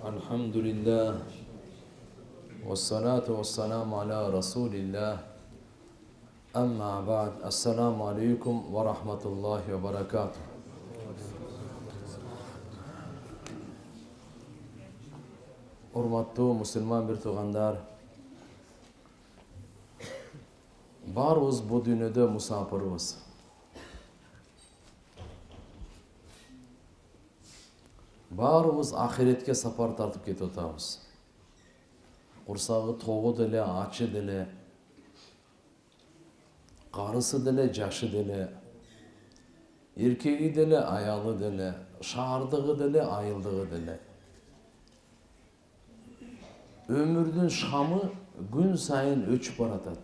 الحمد لله والصلاة والسلام على رسول الله أما بعد السلام عليكم ورحمة الله وبركاته. Урматтуу мусулман бир туугандар, баарыбыз бу дүйнөдө мусафирбыз. Баарыбыз ахиретке сапар тартып кетип атабыз. Курсагы тогу деле, ачы деле, карысы деле, жашы деле, эркеги деле, аялы деле, шаардыгы деле, айылдыгы деле. Өмүрдүн шамы күн сайын өчүп баратат,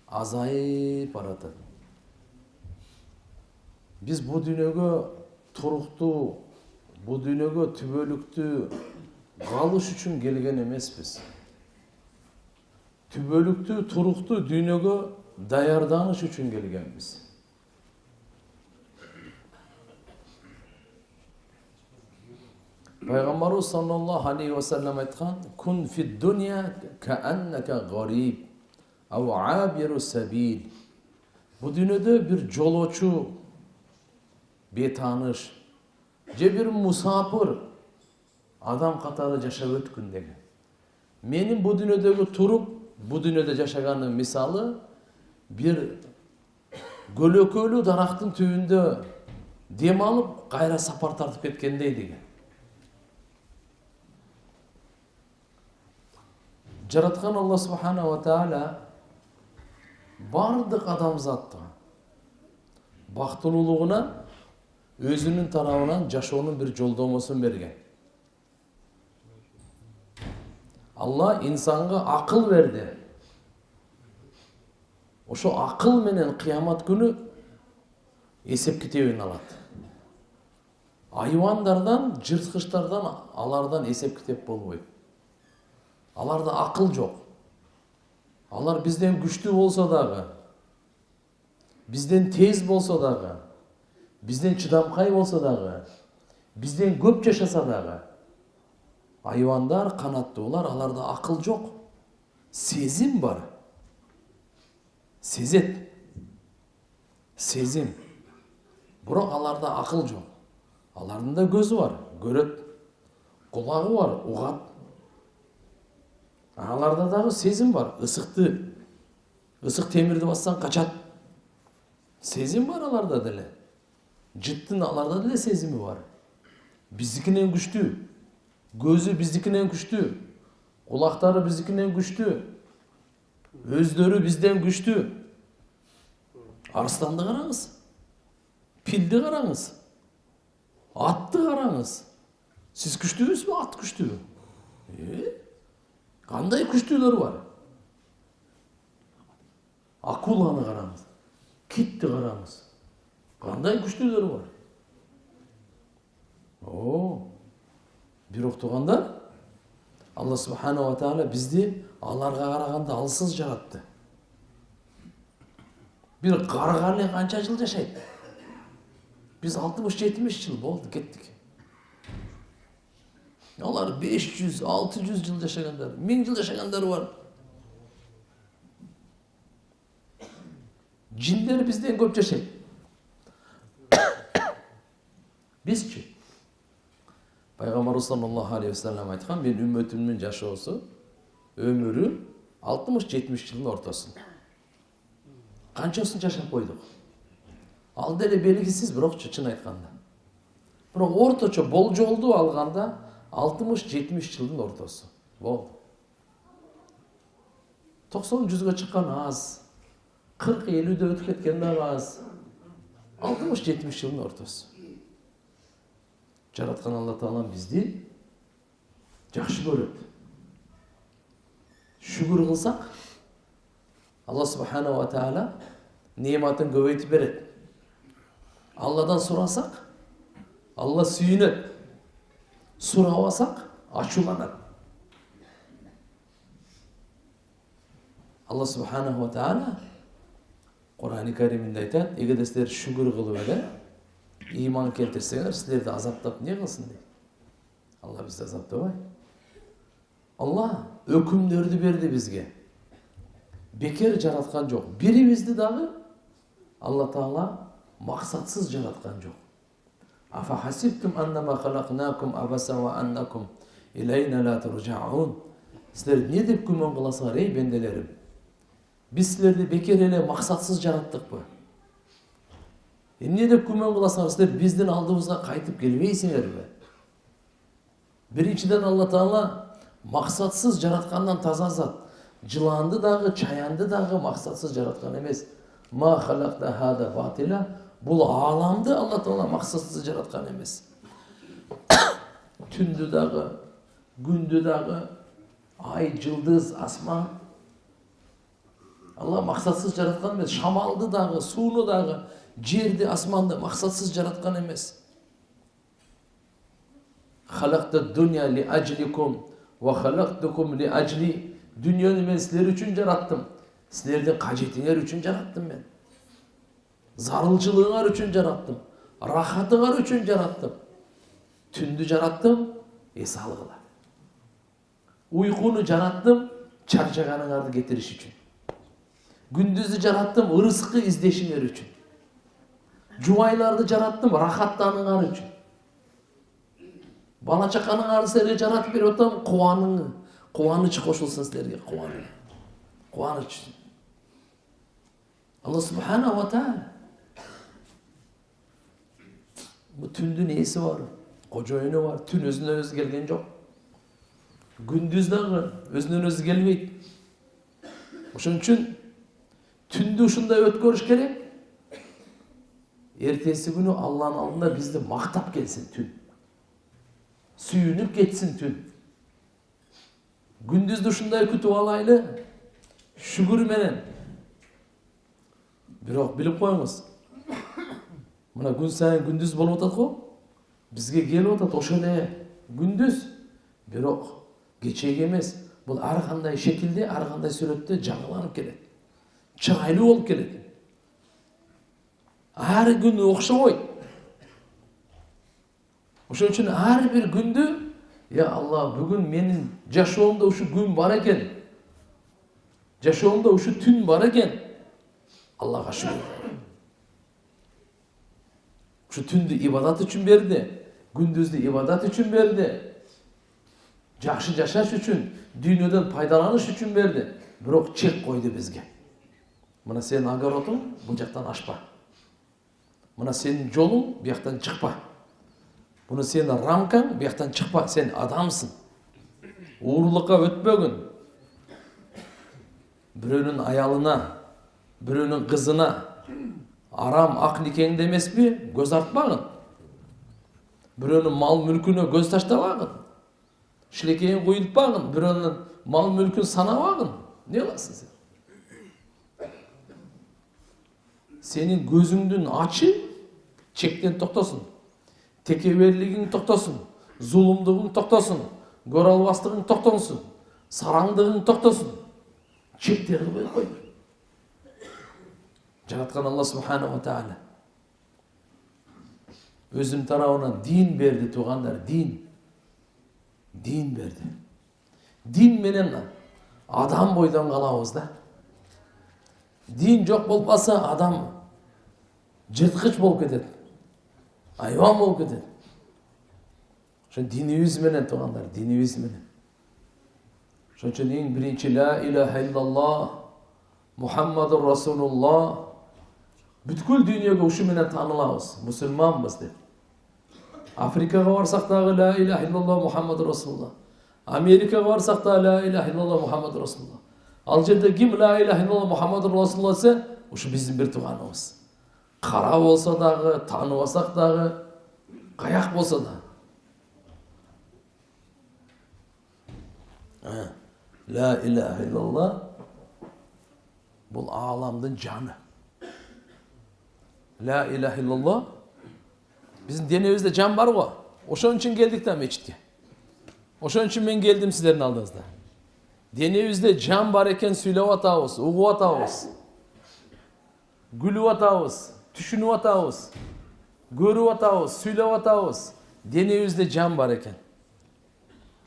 азайып баратат. Биз бу дүйнөгө туруктуу, бу дүйнөгө түбөлүктүү калыш үчүн келген эмеспиз. Түбөлүктүү, туруктуу дүйнөгө даярданыш үчүн келгенбиз. Пайгамбарыбыз саллаллаху алейхи ва саллям айткан: "Кун фид дунья кааннака гариб ау абиру сабил." Бу дүйнөдө бир жолочу, бетаныш, же бир мусафир адам катары жашап өткүн деген. Менин бу дүйнөдөгү туруп, бу дүйнөдө жашаганын мисалы бир көлөкөлүү дарактын түбүндө дем алып, кайра сапар тартып кеткендей деген. Жараткан Алла субхана ва тааля бардык адамзатты бактылуулугуна өзүнүн тарабынан жашоонун бир жолдомосун берген. Алла инсанга акыл берди. Ошо акыл менен кыямат күнү эсеп китебин алат. Айвандардан, жырткычтардан алардан эсеп китеп болбойт. Аларда акыл жок. Алар бизден күчтүү болсо дагы, бизден тез болсо дагы, бизден чыдамкай болсо дагы, бизден көп жашаса дагы, айвандар, канаттуулар, аларда акыл жок. Сезим бар. Сезет. Сезим. Бирок аларда акыл жок. Алардын да көзү бар, көрөт. Кулагы бар, угат. Аларда дагы сезим бар. Ысык темирди бассаң качат. Сезим бар аларда деле. Жыттын аларда деле сезими бар. Биздикинен күчтүү. Көзү биздикинен күчтүү. Кулактары биздикинен күчтүү. Өздөрү бизден күчтүү. Арстанды караңыз. Пилди караңыз. Атты караңыз. Сиз күчтүүсүзбү, ат күчтүүбү? Кандай күчтүүлөр бар? Акуланы караңыз. Китти караңыз. Кандай күчтүүлөр бар? Бирок туугандар, Алла субхана ва тааля бизди аларга караганда алсыз жаратты. Бир карга эле канча жыл жашайт? Биз 60-70 жыл болду, кеттик. Алар 500-600 жыл жашагандар, 1000 жыл жашагандар бар. Жиндер бизден көп жашайт. Бизчи? Пайгамбарыбыз саллаллаху алейхи ва саллям айткан: "Мен үммөтүмдүн жашоосу, өмүрү 60-70 жылдын ортосу." Канчасын жашап койдук? Ал деле белгисиз, бирок чын айтканда. Бирок орточо болжолду алганда 60-70 жылдын ортосу болду. 90-100гө чыккан аз, 40-50дө өтүп кеткен да аз. 60-70 жылдын ортосу. Жараткан Алла Таалам бизди жакшы көрөт. Шүгүр кылсак, Алла субхана ва тааля неематын көбөйтүп берет. Алладан сурасак, Алла сүйүнөт. Сурабасак, ачууланат. Алла субхана ва тааля Кур'ан-ы Кариминде айтат: "Эгерде силер шүгүр кылып эле иман келтирсеңер, силерди азаптап не кылсын" дейт. Алла Biz azaptabay. Allah ökümdörдү berdi bizge. Beker jaratkan жок. Biribizdi dagы Allah Taala maksatsız jaratkan жок. Afa hasibtum annama khalaqnakum abasa wa annakum ilayna la turja'un. Sizler ne dep күмөн кыласыңар ey бенделерим? Biz sizlerdi beker ele maksatsız jarattık mı? Ne dep күмөн кыласыңар? Sizler bizdin aldığımızga kaytıp gelmeysiңер mi? Birinciden Allah Taala maksatsız jaratkandan taza zat. Жыланды дагы, чаянды дагы максатсыз жараткан эмес. Ма халакта хада батила. Бул аламды Алла Таала максатсыз жараткан эмес. Түндү дагы, күндү дагы, ай, жылдыз, асман. Алла максатсыз жараткан эмес. Шамалды дагы, сууну дагы, жерди, асманды максатсыз жараткан эмес. Халакта дуня ли аджликум ва халактукум ли аджли. Dünyаны мен силер үчүн жараттым. Силердин кажетиңер үчүн жараттым мен. Зарылчылыгыңар үчүн жараттым. Рахатыңар үчүн жараттым. Түндү жараттым, эс алгыла. Уйкуну жараттым, чарчаганыңарды кетириш үчүн. Күндүздү жараттым, ырыскы издешиңер үчүн. Жубайларды жараттым, рахаттаныңар үчүн. Бала чаканыңарды силерге жаратып берип атам, кубаныңы. Кубаныч кошулсын силерге, кубаныч. Кубаныч. Allah Subhanahu wa Ta'ala. Bu түндүн эси бар, кожоюну бар. Түн өзүнөн өзү келген жок. Күндүз дагы өзүнөн өзү келбейт. Ошон үчүн түндү ушундай өткөрүш керек. Эртеси күнү Алланын алдында бизди мактап келсин түн. Сүйүнүп кетсин түн. Gündüzde ушундай күтүп алайлы, шүгүр менен. Бирок билип коюңуз. Мына күн сайын күндүз болуп атат го. Бизге келип атат ошо эле күндүз. Бирок кечеги эмес. Бул ар кандай шекилде, ар кандай сүрөттө жаңыланып келет. Чырайлуу болуп келет. Ар күнү окшобойт. Ошон үчүн ар бир күндү Ya Allah, bugün benim жашоомдо ушу күн бар экен. Жашоомдо ушу түн бар экен. Аллага шүгүр. Ушу түндү ибадат үчүн берди, күндүздү ибадат үчүн берди. Жакшы жашаш үчүн, дүйнөдөн пайдаланыш үчүн берди. Бирок чек койду бизге. Мына сенин огородуң бул жактан ашпа. Мына сенин жолуң бияктан чыкпа. Bunu senin ramkan bir yaktan çıkma. Sen adamsın. Uğurlukka ötmögün. Birinin ayalına, birinin kızına aram ak nikeng demes mi? Göz artmağın. Birinin mal mülküne göz taştamağın. Şilekeyin koyultmağın. Birinin mal mülkün sanamağın. Ne olasın sen? Senin gözündün açı çekten toktasın. Tekebерлигиң токтосун, зулумдугуң токтосун, көрө албастыгың токтосун, сараңдыгың токтосун. Чектерди коюп кой. Жараткан Алла Subhanahu wa Ta'ala өзүнүн тарабынан дин берди, туугандар, дин. Дин берди. Дин менен адам бойдон калабыз да. Дин жок болбаса адам жырткыч болуп кетет. Айван болуп кетет. Ошон динибиз менен туугандар, динибиз менен. Ошон үчүн эң биринчи ла илаха иллаллах Мухаммадур Расулуллах бүткүл дүйнөгө ушу менен таанылабыз, мусулманбыз деп. Африкага барсак дагы ла илаха иллаллах Мухаммадур Расулуллах. Америкага барсак да ла илаха иллаллах Мухаммадур Расулуллах. Ал жерде ким ла илаха иллаллах Мухаммадур Расулуллах десе, ушу биздин бир тууганыбыз. Кара болса дагы, тааныбасак дагы, каяк болса да. Ла илаха иллаллах бул аламдын жаны. Ла илаха иллаллах биздин денебизде жан бар го. Ошон үчүн келдик да мечитке. Ошон үчүн мен келдим сиздердин алдыңызда. Денебизде жан бар экен сүйлөп атабыз, угуп атабыз. Гүлүп атабыз. Түшүнүп атабыз, көрүп атабыз, сүйлөп атабыз. Денебизде жан бар экен.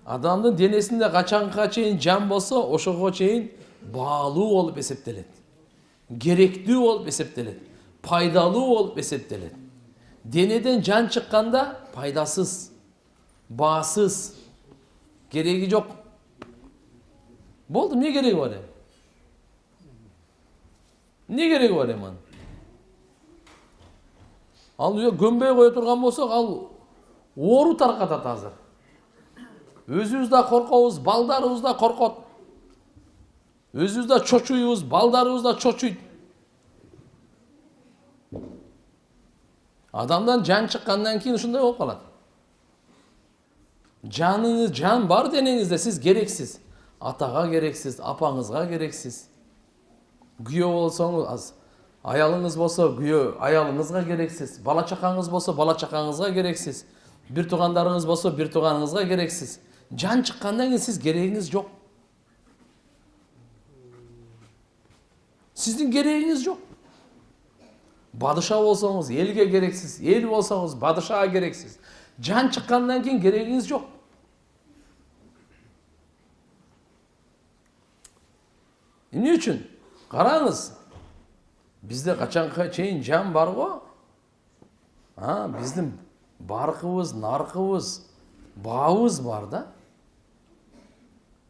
Адамдын денесинде качанга чейин жан болсо, ошого чейин баалуу болуп эсептелет. Керектүү болуп эсептелет. Пайдалуу болуп эсептелет. Денеден жан чыкканда пайдасыз, баасыз, кереги жок. Болду, эмне кереги бар эми? Эмне кереги бар эми анын? Ал көмбөй кое турган болсок, ал оору таркатат азыр. Өзүбүз да коркобуз, балдарыбыз да коркот. Өзүбүз да чочуйбуз, балдарыбыз да чочуйт. Адамдан жан чыккандан кийин ушундай болуп калат. Жаныңыз, жан бар денеңизде, сиз керексиз. Атага керексиз, апаңызга керексиз. Күйөө болсоңуз, аялыңыз болсо, күйөө аялыңызга керексиз. Бала чакаңыз болсо, бала чакаңызга керексиз. Бир туугандарыңыз болсо, бир тууганыңызга керексиз. Жан чыккандан кийин сиз керегиңиз жок. Сиздин керегиңиз жок. Бадыша болсоңуз, элге керексиз. Эл болсоңуз, бадышага керексиз. Жан чыккандан кийин керегиңиз жок. Эмне үчүн? Караңыз. Бизде качанга чейин жан бар го? Биздин баркыбыз, наркыбыз, баабыз бар да.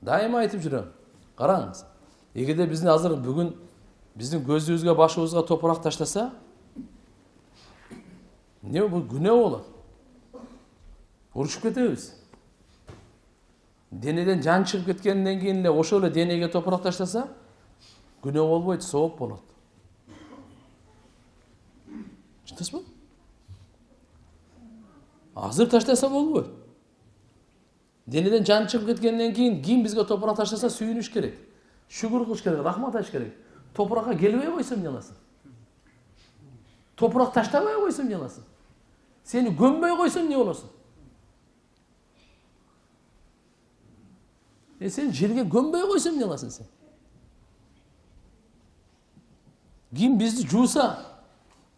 Дайыма айтып жүрөм. Караңыз. Эгерде биздин азыр бүгүн биздин көзүбүзгө, башыбызга топурак таштаса, эмне бул күнөө болот? Урушуп кетебиз. Денеден жан чыгып кеткенден кийин эле ошол эле денеге топурак таштаса, күнөө болбойт, сооп болот. Чынтасызбы? Азыр таштаса болбойт. Денеден жан чыгып кеткенден кийин бизге топурак таштаса сүйүнүш керек. Шүгүр кылыш керек, рахмат айтыш керек. Топуракка келбей койсом эмне кыласың? Топурак таштабай койсом эмне кыласың? Сени көмбөй койсом эмне болосуң? Сен жерге көмбөй койсом эмне кыласың сен? Ким бизди жууса,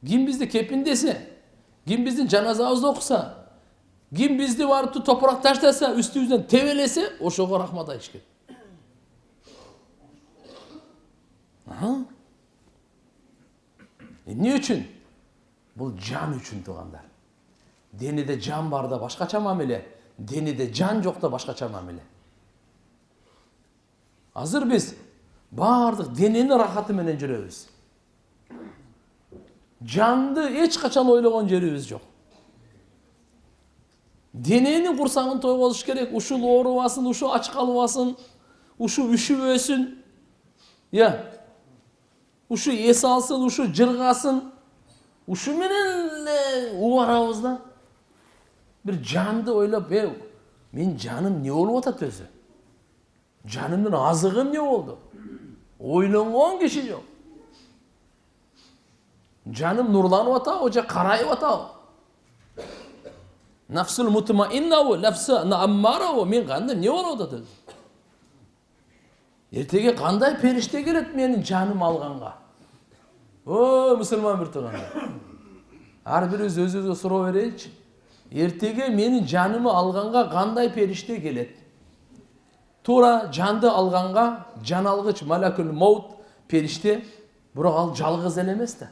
ким бизди кепиндесе, ким биздин жаназабызды окуса, ким бизди барып топурак таштаса, үстүбүздөн тебелесе, ошого рахмат айтыш керек. Эмне үчүн? Бул жан үчүн, туугандар. Денеде жан барда башкача мамиле, денеде жан жокта башкача мамиле. Азыр биз бардык дененин рахаты менен жүрөбүз. Жанды эч качан ойлогон жерибиз жок. Дененин курсагын тойгозуш керек, ушул оорубасын, ушул ач калбасын, ушул үшүбөсүн. Ушу эс алсын, ушу жыргасын. Ушу менен эле убарабыз да. Бир жанды ойлоп, мен жаным эмне болуп атат өзү? Жанымдын азыгы эмне болду? Ойлонгон киши жок. Жаным нурланып атабы же карайып атабы? Нафсул мутмаиннабы, нафсу аммарабы? Мен кандай эмне болуп атат өзү? Эртеге кандай периште келет менин жаным алганга? Мусулман бир туугандар. Ар бирибиз өзүбүзгө суроо берейинчи. Эртеге менин жанымы алганга кандай периште келет? Туура жанды алганга жан алгыч малакул маут периште, бирок ал жалгыз эле эмес да.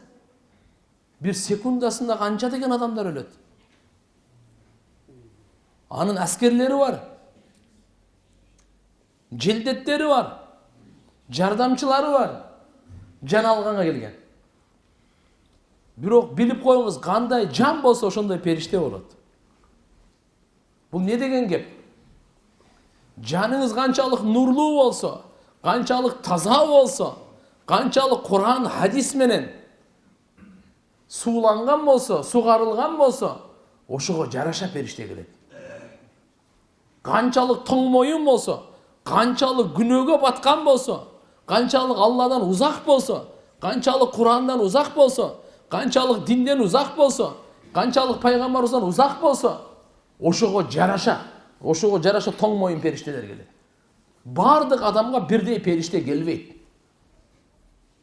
Бир секундасында канча деген адамдар өлөт. Анын аскерлери бар. Желдеттери бар. Жардамчылары бар. Жан алганга келген. Бирок билип коюңуз, кандай жан болсо ошондой периште болот. Бул не деген кеп? Жаныңыз канчалык нурлуу болсо, канчалык таза болсо, канчалык Куран, хадис менен сууланган болсо, сугарылган болсо, ошого жараша периште келет. Канчалык тоң моюн болсо, канчалык күнөөгө баткан болсо, канчалык Алладан узак болсо, канчалык Курандан узак болсо, канчалык динден узак болсо, канчалык пайгамбарыбыздан узак болсо, ошого жараша тоң моюн периштелер келет. Бардык адамга бирдей периште келбейт.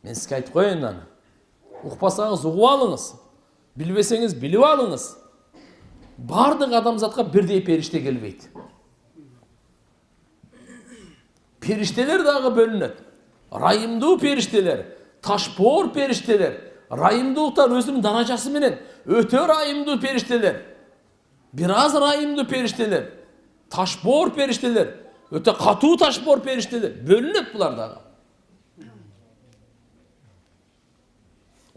Мен сизге айтып коеюн аны. Укпасаңыз угуп алыңыз, билбесеңиз билип алыңыз. Бардык адамзатка бирдей периште келбейт. Периштелер дагы бөлүнөт. Райымдуу периштелер, ташбоор периштелер, райымдуулуктар өзүнүн даражасы менен өтө райымдуу периштелер, бир аз райымдуу периштелер, ташбоор периштелер, өтө катуу ташбоор периштелер бөлүнөт булар дагы.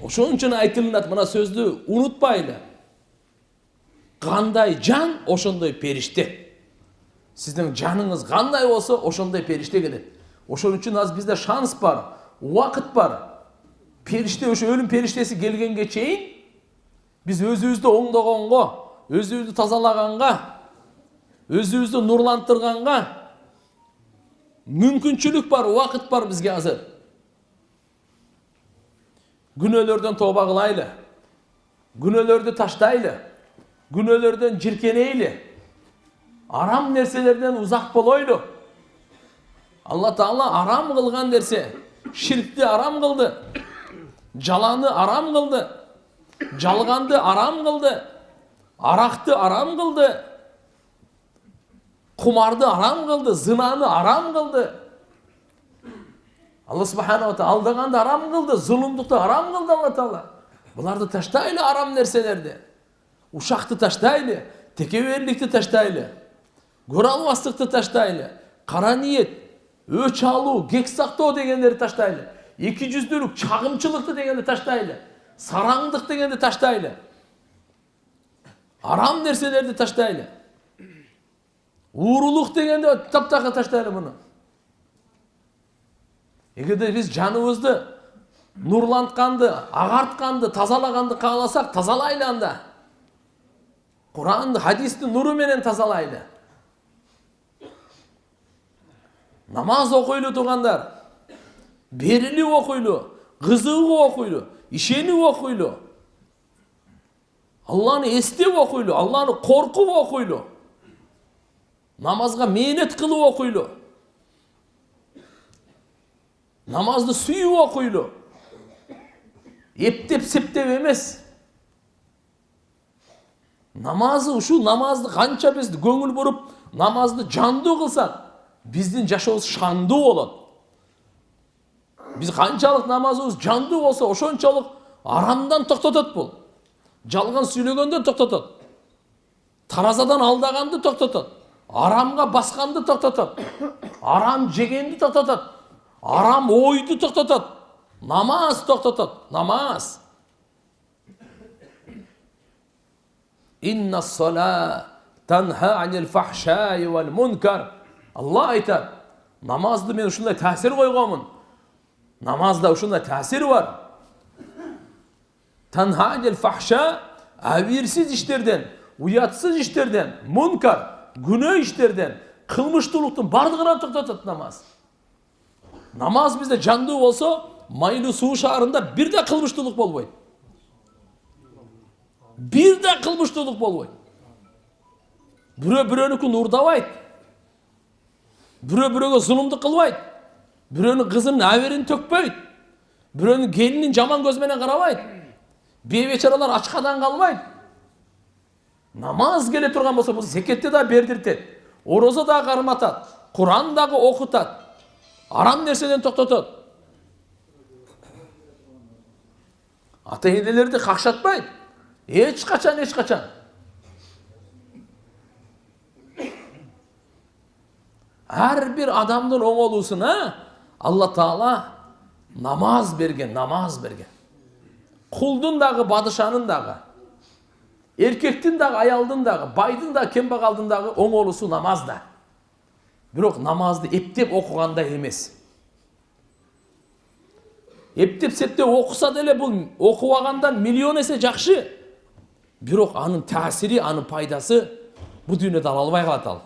Ошон үчүн айтылат, мына сөздү унутпайлы. Кандай жан, ошондой периште. Сиздин жаныңыз кандай болсо, ошондой периште келет. Ошон үчүн аз бизде шанс бар, убакыт бар. Периште, ошо өлүм периштеси келгенге чейин биз өзүбүздү оңдогонго, өзүбүздү тазалаганга, өзүбүздү нурлантырганга мүмкүнчүлүк бар, убакыт бар бизге азыр. Günölөрдөн тооба кылайлы. Günölөрдү таштайлы. Günölөрдөн жиркенейли. Арам нерселерден узак болойлу. Алла Таала арам кылган нерсе, ширкти арам кылды. Жаланы арам кылды. Жалганды арам кылды. Аракты арам кылды. Кумарды арам кылды, зынаны арам кылды. Алла Субханала Таала алдаганды арам кылды, зулумдукту арам кылды Алла Таала. Буларды таштайлы, арам нерселерди. Ушакты таштайлы, текеберликти таштайлы. Көрө албастыкты таштайлы. Кара ниет, өч алуу, кек сактоо дегендерди таштайлы. Эки жүздүүлүк, чагымчылыкты дегенди таштайлы. Сараңдык дегенди таштайлы. Арам нерселерди таштайлы. Уурулук дегенди таптакы таштайлы муну. Эгерде биз жаныбызды нурлантканды, агартканды, тазалаганды кааласак, тазалайлы анда. Куранды, хадисти нуру менен тазалайлы. Намаз окуйлу тугандар. Берилип окуйлу, кызыгып окуйлу, ишенип окуйлу. Алланы эстеп окуйлу, Алланы коркуп окуйлу. Намазга мээнет кылып окуйлу. Намазды сүйүп окуйлу. Эптеп септеп эмес. Намазы, ушу намазды канча биз көңүл буруп, намазды жандуу кылсак, биздин жашообуз шандуу болот. Биз канчалык намазыбыз жандуу болсо, ошончолук арамдан токтотот бул. Жалган сүйлөгөндөн токтотот. Таразадан алдаганды токтотот. Арамга басканды токтотот. Арам жегенди токтотот. Арам ойду токтотот. Намаз токтотот. Намаз. Инна ссала танха анил фахшаи вал мункар. Алла айтат. Намазды мен ушундай таасир койгонмун. Намазда ушундай таасир бар. Танха анил фахша, абирсиз иштерден, уятсыз иштерден, мункар, күнөө иштерден, кылмыштуулуктун бардыгынан токтотот намаз. Намаз бизде жандуу болсо, майлуу суу шаарында бирде кылмыштуулук болбойт. Бирде кылмыштуулук болбойт. Бирөө бирөөнүкүн урдабайт. Бирөө бирөөгө зулумдук кылбайт. Бирөөнүн кызынын аберин төкпөйт. Бирөөнүн келинин жаман көз менен карабайт. Бейбечаралар ачкадан калбайт. Намаз келе турган болсо, бул зекетти да бердиртет. Орозо да карматат. Куран дагы окутат. Арам нерседен токтотот. Ата-энелерди какшатпайт. Эч качан. Ар бир адамдын оңолуусуна Алла Таала намаз берген. Кулдун дагы, падышанын дагы, эркектин дагы, аялдын дагы, байдын дагы, кембагалдын дагы оңолуусу намазда. Бирок намазды эптеп окугандай эмес. Эптеп септеп окуса деле бул окубагандан миллион эсе жакшы. Бирок анын таасири, анын пайдасы бу дүйнөдө ала албай калат ал.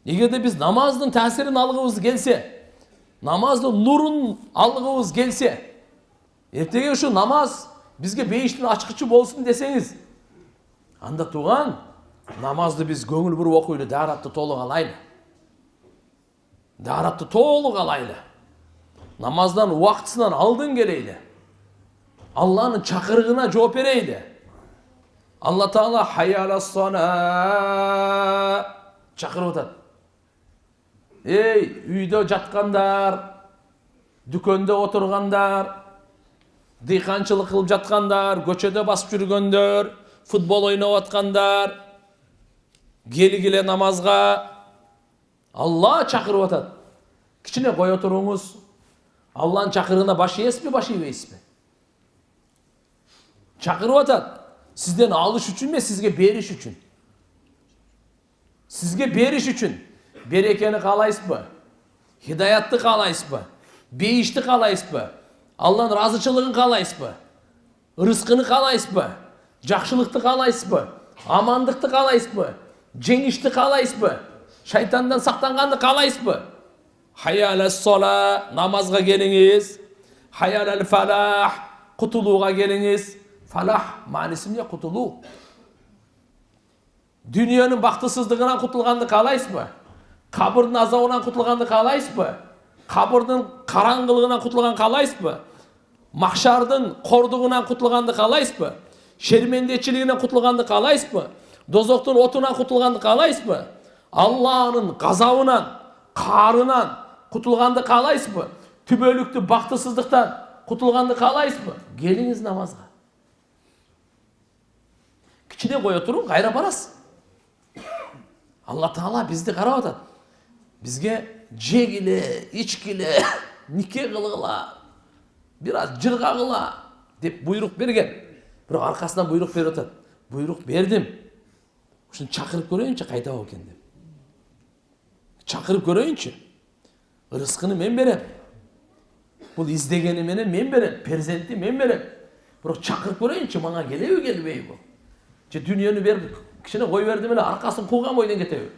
Эгерде биз намаздын таасирин алгыбыз келсе, намаздын нурун алгыбыз келсе, эртеге ушу намаз бизге бейиштин ачкычы болсун десеңиз, анда туган намазды биз көңүл буруп окуйлу, daarатты толук алайлы. Намаздан убактысынан алдын келейли. Алланын чакырыгына жооп берейли. Алла Таала хайя ала сала чакырып атат. Үйдө жаткандар, дүкөндө отургандар, дыйканчылык кылып жаткандар, көчөдө басып жүргөндөр, футбол ойноп аткандар, келгиле намазга. Алла чакырып атат. Кичине кое туруңуз. Алланын чакырыгына баш ийесизби, баш ийбейсизби? Чакырып атат. Сизден алыш үчүн эмес, сизге бериш үчүн. Сизге бериш үчүн. Берекени каалайсызбы? Хидаятты каалайсызбы? Бейишти каалайсызбы? Алланын ыраазычылыгын каалайсызбы? Ырыскыны каалайсызбы? Жакшылыкты каалайсызбы? Амандыкты каалайсызбы? Жеңишти каалайсызбы? Шайтандан сактанганды каалайсызбы? Хайя сола, намазга келиңиз. Хайя фалах, кутулууга келиңиз. Фалах мааниси эмне? Кутулуу. Дүниенің бактысыздыгынан кутулганды каалайсызбы? Кабырдын азабынан кутулганды каалайсызбы? Кабырдын караңгылыгынан кутулганды каалайсызбы? Махшардын кордугунан кутулганды каалайсызбы? Шермендечилигинен кутулганды каалайсызбы? Дозоктун отунан кутулганды каалайсызбы? Алланын газабынан, карынан кутулганды каалайсызбы? Түбөлүктүү бактысыздыктан кутулганды каалайсызбы? Келиңиз намазга. Кичине кое туруң, кайра барасыз. Алла Таала бизди карап атат. Бизге жегиле, ичкиле, нике кылгыла, бир аз жыргагыла деп буйрук берген. Бирок аркасынан буйрук берип атат. Буйрук бердим. Ушуну чакырып көрөйүнчү кайда болуп экен деп. Чакырып көрөйүнчү. Ырыскыны мен берем. Бул издегени менен мен берем, перзентти мен берем. Бирок чакырып көрөйүнчү, мага келеби, келбейби? Же дүниені беріп, кішіне қой бердім эле, арқасын қуған бойдан кетеби?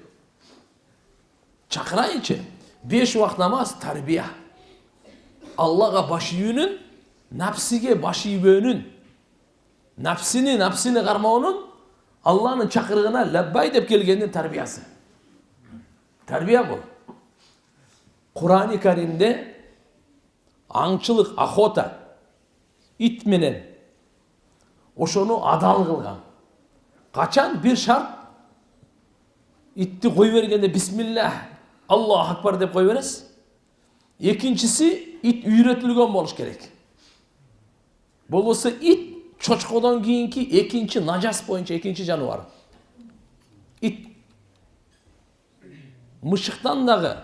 Чакырайынчы. 5 уақыт намаз тарбия. Аллаға баш ийүүнүн, напсиге баш ийбөөнүн, напсини кармоонун, Алланын чакырыгына лаббай деп келгендин тарбиясы. Тарбия бул. Кур'ани Каримде аңчылык, охота, ит менен ошону адал кылган. Качан бир шарт итти кой бергенде бисмиллах, Аллаху акбар деп кой бересиз. Экинчиси ит үйрөтүлгөн болуш керек. Болбосо ит чочкодон кийинки экинчи нажас боюнча экинчи жаныбар. Ит мышыктан дагы,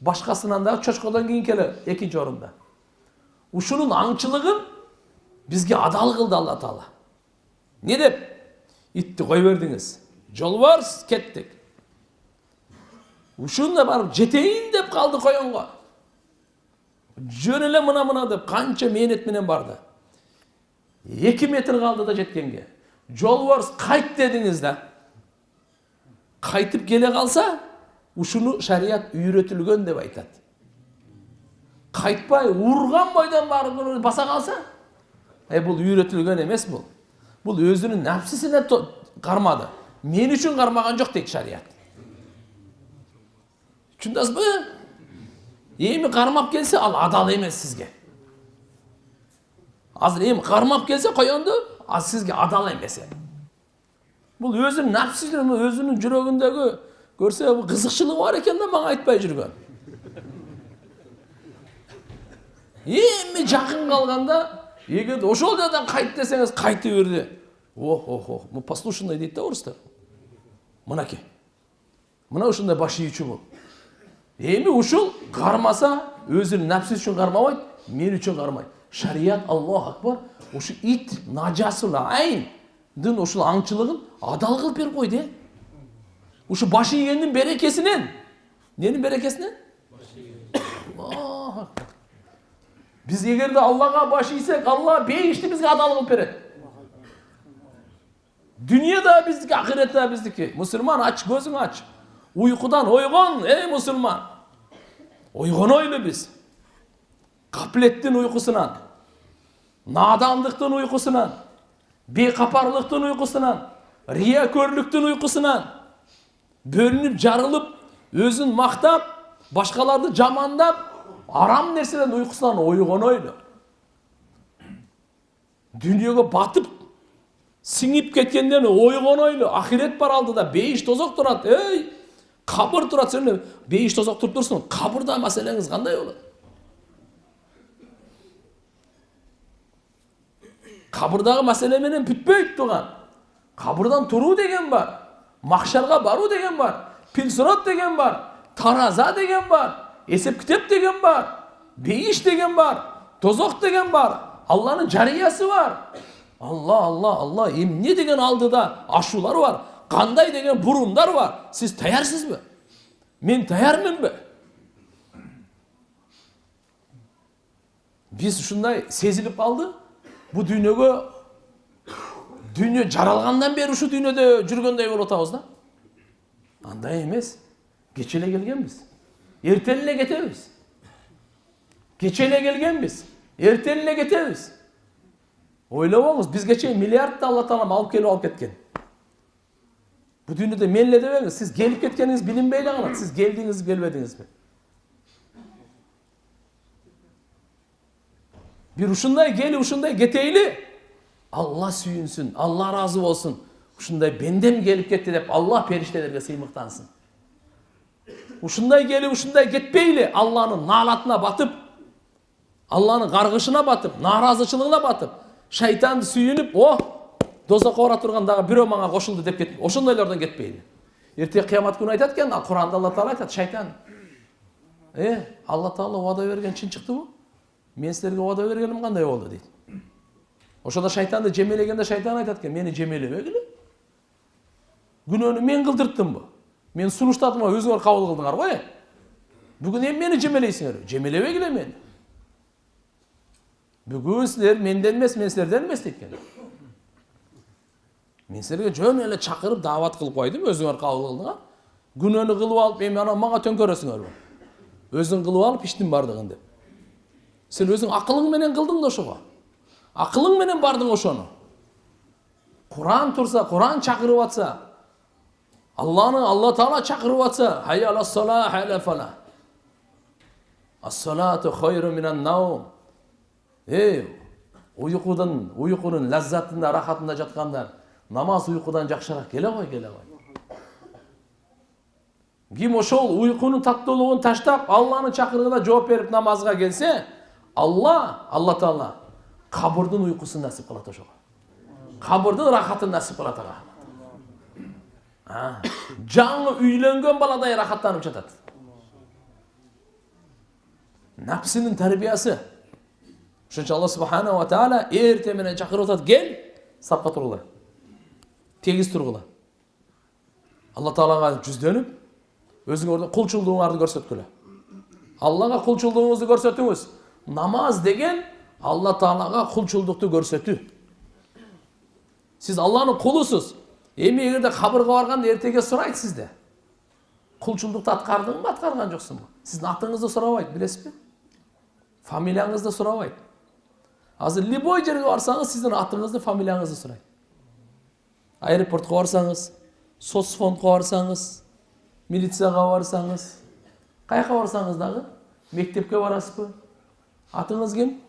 башкасынан дагы чочкодон кийинки эле экинчи орунда. Ушунун аңчылыгын бизге адал кылды Алла Таала. Не деп? Итти кой бердиңиз. Жолбарс кеттик. Ушунда барып жетейин деп калды коёнго. Жөн эле мына деп канча мээнет менен барды. 2 метр калды да жеткенге. Жолбарс кайт дедиңиз да. Кайтып келе калса, ушуну шарият үйрөтүлгөн деп айтат. Кайтпай урган бойдон барып баса калса, бул үйрөтүлгөн эмес бул. Бул өзүнүн напсисине кармады. Мен үчүн кармаган жок дейт шарият. Түшүндүңүзбү? Эми кармап келсе, ал адал эмес сизге. Азыр эми кармап келсе коёнду, ал сизге адал эмес. Бул өзүнүн напсисине, өзүнүн жүрөгүндөгү көрсө бул кызыкчылыгы бар экен да мага айтпай жүргөн. Эми жакын калганда, эгер ошол жерден кайт десеңиз, кайты берди. Мы послушный дейт да орустар. Мынаке. Мына ушундай баш ийүүчү бул. Эми ушул кармаса, өзүнүн напсиси үчүн кармабайт, мен үчүн кармайт. Шарият, Аллаху акбар, ушу ит нажасул айндын ушул аңчылыгын адал кылып берип койду. Ушу баш ийгендин берекесинен. Ненин берекесинен? Аллаху акбар. Biz эгерде Аллага баш ийсек, Алла бейишти бизге адал кылып берет. Дүние да биздики, ахирет да биздики. Мусулман, ач көзүң ач. Уйкудан ойгон, мусулман. Ойгонойлу биз. Каплеттин уйкусунан, надандыктын уйкусунан, бейкапарлыктын уйкусунан, риякөрлүктүн уйкусунан бөлүнүп, жарылып, өзүн мактап, башкаларды жамандап, арам нерседен уйкусунан ойгонойлу. Дүниеге батып, сиңип кеткенден ойгонойлу. Ахирет бар алдыда, бейиш тозок турат. Kabır turат sen beyiş tozak turup dursun. Kabırda meseleniz kандай olur? Kabırdağı mesele menen bütpeyt tuğan. Kabırdan turu degen var. Mahşarga baru degen var. Pilsurat degen var. Taraza degen var. Esep kitep degen var. Beyiş degen var. Tozak degen var. Allah'ın cariyası var. Allah. Ne degen aldıda aşular var. Kanday degen burunlar var. Siz tayarsız mı? Men tayarmın mı? Biz şunday sezilip kaldı. Bu dünya jaralgandan beri şu dünyada жүргөндөй болуп атабыз да. Андай эмес. Кече эле келгенбиz. Эртең эле кетебиz. Кече эле келгенбиz. Эртең эле кетебиz. Ойлобоңуз, биз кече миллиардты Алла Таалам алып кеткен. Bu dünyada men эле дебеңиз, siz келип кеткениңиз билинбей эле калат. Siz келдиңиз, келбедиңизби? Bir ушундай кели, ушундай кетейли. Allah sүйүнсүн, Allah разы болсун. Ушундай бендем келип кетти деп Allah периштелерге сыймыктансın. Ушундай кели, ушундай кетпейли. Allah'ın наалатына батып, Allah'ın каргышына батып, нааразычылыгына батып, шайтанды сүйүнүп, дозокко бара тургандагы бирөө мага кошулду деп кетип, ошондойлордон кетпейли. Эртең кыямат күнү айтат экен, Куранда Алла Таала айтат, шайтан. Алла Таала убада берген чын чыктыбы? Мен силерге убада бергеним кандай болду дейт. Ошондо шайтанды жемелегенде шайтан айтат экен, мени жемелебегиле. Күнөөнү мен кылдырттымбы? Мен сунуштадым, өзүңөр кабыл кылдыңар го. Бүгүн эми мени жемелейсиңер. Жемелебегиле мени. Бүгүн силер менден эмес, мен силерден эмес дейт экен. Мен силерге жөн эле чакырып даават кылып койдум, өзүңөр кабыл кылдыңар. Күнөөнү кылып алып, эми ана мага төңкөрөсүңөрбү? Өзүң кылып алып иштин бардыгын деп. Сен өзүң акылың менен кылдың да ошого. Акылың менен бардың ошону. Куран турса, Куран чакырып атса, Алла Таала чакырып атса, хайя ала сала, хайя фала. Ас-салату хайру минан наум. Уйкунун лаззатында, рахатында жаткандар, намаз уйкудан жакшыраак келе кой. Ким ошол уйкунун таттуулугун таштап, Алланын чакырыгына жооп берип намазга келсе, Алла Таала кабырдын уйкусун насип кылат ошого. Кабырдын рахатын насип кылат ага. Жаңы үйлөнгөн баладай рахаттанып жатат. Напсынын тарбиясы. Ошончо Алла Субхана ва Таала эрте менен чакырып атат, кел, сапка тургула. Тегиз тургула. Алла Таалага жүздөнүп, өзүңөрдүн кулчулугуңарды көрсөткүлө. Аллага кулчулугуңузду көрсөтүңүз. Намаз деген Алла Таалага кулчулукту көрсөтүү. Сиз Алланын кулусуз. Эми эгерде кабырга барганда эртеге сурайт сизде. Кулчулукту аткардыңбы, аткарган жоксуңбу? Сиздин атыңызды сурабайт, билесизби? Фамилияңызды сурабайт. Азыр любой жерге барсаңыз, сиздин атыңызды, фамилияңызды сурайт. Аэропортко барсаңыз, соцфондко барсаңыз, милицияга барсаңыз, каяка барсаңыз дагы, мектепке барасызбы? Атыңыз ким?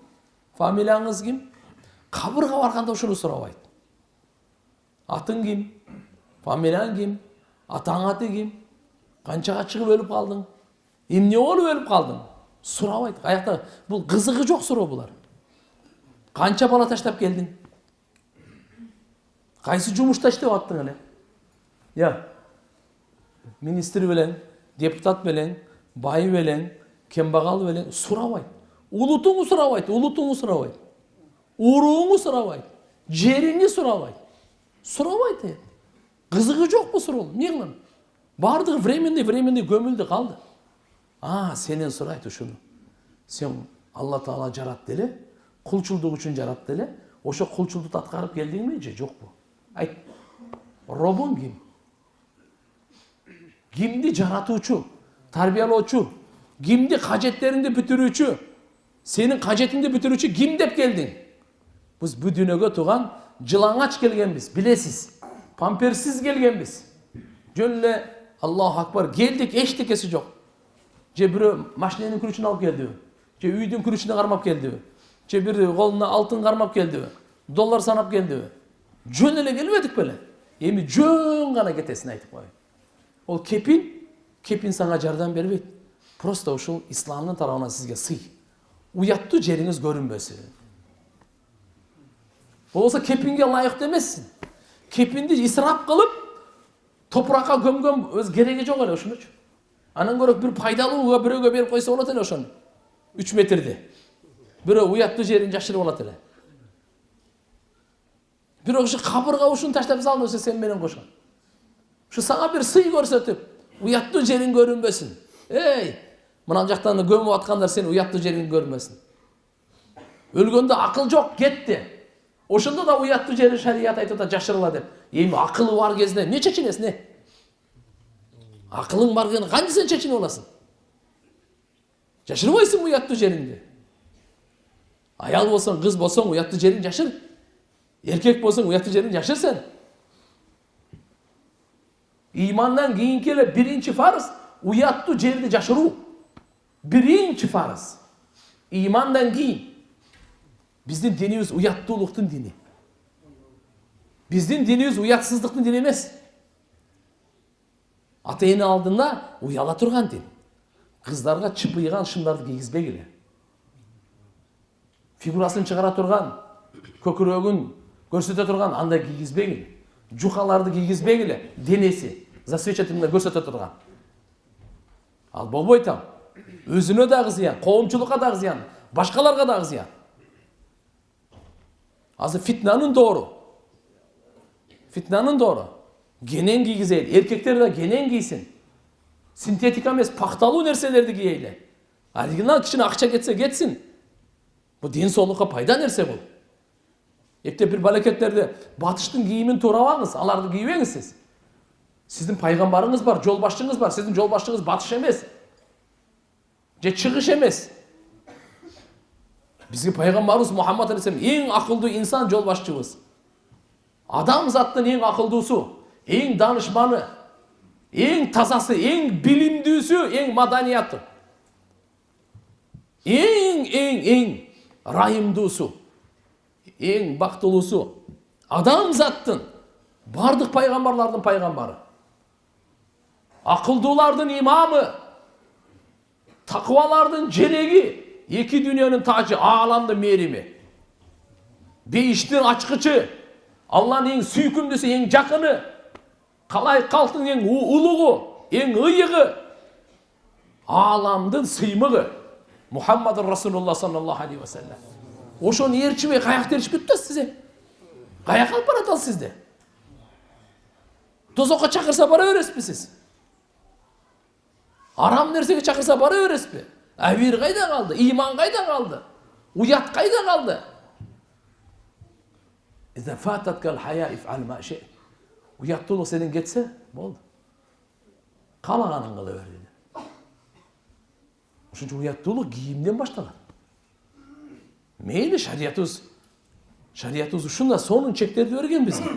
Фамилияңыз ким? Кабырга барганда ошону сурабайт. Атың ким? Фамилияң ким? Атаң аты ким? Канчага чыгып өлүп калдың? Эмне болуп өлүп калдың? Сурабайт. Аякта бул кызыгы жок суроо булар. Канча бала таштап келдиң? Кайсы жумушта иштеп аттың эле? Министр белен, депутат белен, бай белен, кембагал белен сурабайт. Улутуңу сурабайт, урууңу сурабайт, жериңи сурабайт. Сурабайт. Кызыгы жок бу суроо. Эмне кылам? Бардыгы временный көмүлдү калды. Сенен сурайт ушуну. Сен Алла Таала жаратты эле, кулчулдук үчүн жаратты эле. Ошо кулчулдукту аткарып келдиңби же жокпу? Айт. Робуң ким? Кимди жаратуучу, тарбиялоочу, кимди кажеттериңди бүтүрүүчү, сенин кажетиңди бүтүрүүчү ким деп келдиң? Биз бу дүйнөгө тууган жылаңач келгенбиз, билесиз. Памперсиз келгенбиз. Жөн эле Аллаху акбар келдик, эчтекеси жок. Же бирөө машиненин күрүчүн алып келдиби? Же үйдүн күрүчүнө кармап келдиби? Же бир колуна алтын кармап келдиби? Доллар санап келдиби? Жөн эле келбедик беле? Эми жөн гана кетесин айтып коеюн. Ол кепил Кепин саңа жардам бербейт. Просто ушул исламдын тарабынан сизге сый. Уяттуу жериңиз көрүнбөсүн. Болса кепинге лайыктуу эмессиң. Кепинди исрап кылып, топуракка көмгөн өз кереги жок эле ошонучу. Анан көрөк бир пайдалууга бирөөгө берип койсо болот эле ошону. 3 метрде. Бирөө уяттуу жерин жашырып алат эле. Бирок ушу кабырга ушун таштап салды сен менен кошо. Ушу сага бир сый көрсөтүп, уяттуу жериң көрүнбөсүн. Эй, мына жактан көмүп аткандар сен уяттуу жериң көрмөсүн. Өлгөндө акыл жок, кетти. Ошондо да уяттуу жери шарият айтып атат жашырыла деп. Эми акылы бар кезде не чечинесиң, не? Акылың бар кезде кантип сен чечинип аласың? Жашырбайсың уяттуу жериңди. Аял болсоң, кыз болсоң, уяттуу жериң жашыр. Эркек болсоң, уяттуу жериң жашыр сен. Имандан кийинки эле биринчи фарыз уяттуу жерди жашыруу. Биринчи фарыз. Имандан кийин. Биздин динибиз уяттуулуктун дини. Биздин динибиз уятсыздыктын дини эмес. Ата-эне алдында уяла турган дин. Кыздарга чыпыйган шымдарды кийгизбегиле. Фигурасын чыгара турган, көкүрөгүн көрсөтө турган андай кийгизбегиле. Жухаларды кийгизбегиле, денеси засвечательно көрсөтө турган. Ал болбойт ал. Өзүнө дагы зыян, коомчулукка дагы зыян, башкаларга дагы зыян. Азыр фитнанын доору. Фитнанын доору. Кенен кийгизели, эркектер да кенен кийсин. Синтетика эмес, пакталуу нерселерди кийели. Оригинал кичине акча кетсе кетсин. Бул ден соолукка пайда нерсе бул. Эптеп бир балекеттерди батыштын кийимин туурабаңыз, аларды кийбеңиз сиз. Сиздин пайгамбарыңыз бар, жол башчыңыз бар, сиздин жол башчыңыз батыш эмес. Же чыгыш эмес. Бизге пайгамбарыбыз Мухаммад алейхиссалам эң акылдуу инсан жол башчыбыз. Адам заттын эң акылдуусу, эң данышманы, эң тазасы, эң билимдүүсү, эң маданияты. Эң райымдуусу, эң бактылуусу. Адам заттын бардык пайгамбарлардын пайгамбары. Акылдуулардын имамы, такыбалардын желеги, эки дүйнөнүн тажы, ааламдын мээрими. Бейиштин ачкычы, Алланын эң сүйкүмдүүсү, эң жакыны, калай калктын эң улугу, эң ыйыгы, ааламдын сыймыгы Мухаммад Расулуллах саллаллаху алейхи ва саллям. Ошону ээрчибей каякта эришип кетти сиз. Каяка алып барат ал сизди? Тозокко чакырса бара бересизби сиз? Арам нерсеге чакырса бара бересизби? Авир кайда калды? Иман кайда калды? Уят кайда калды? İza fatatkal haya if'al ma şey. Uyattуулук сенен кетсе, болду. Калаганын кыла бер dedi. Ошончо уяттуулук кийимден башталат. Мейли шариятыбыз ушунда сонун чектерди берген бизге.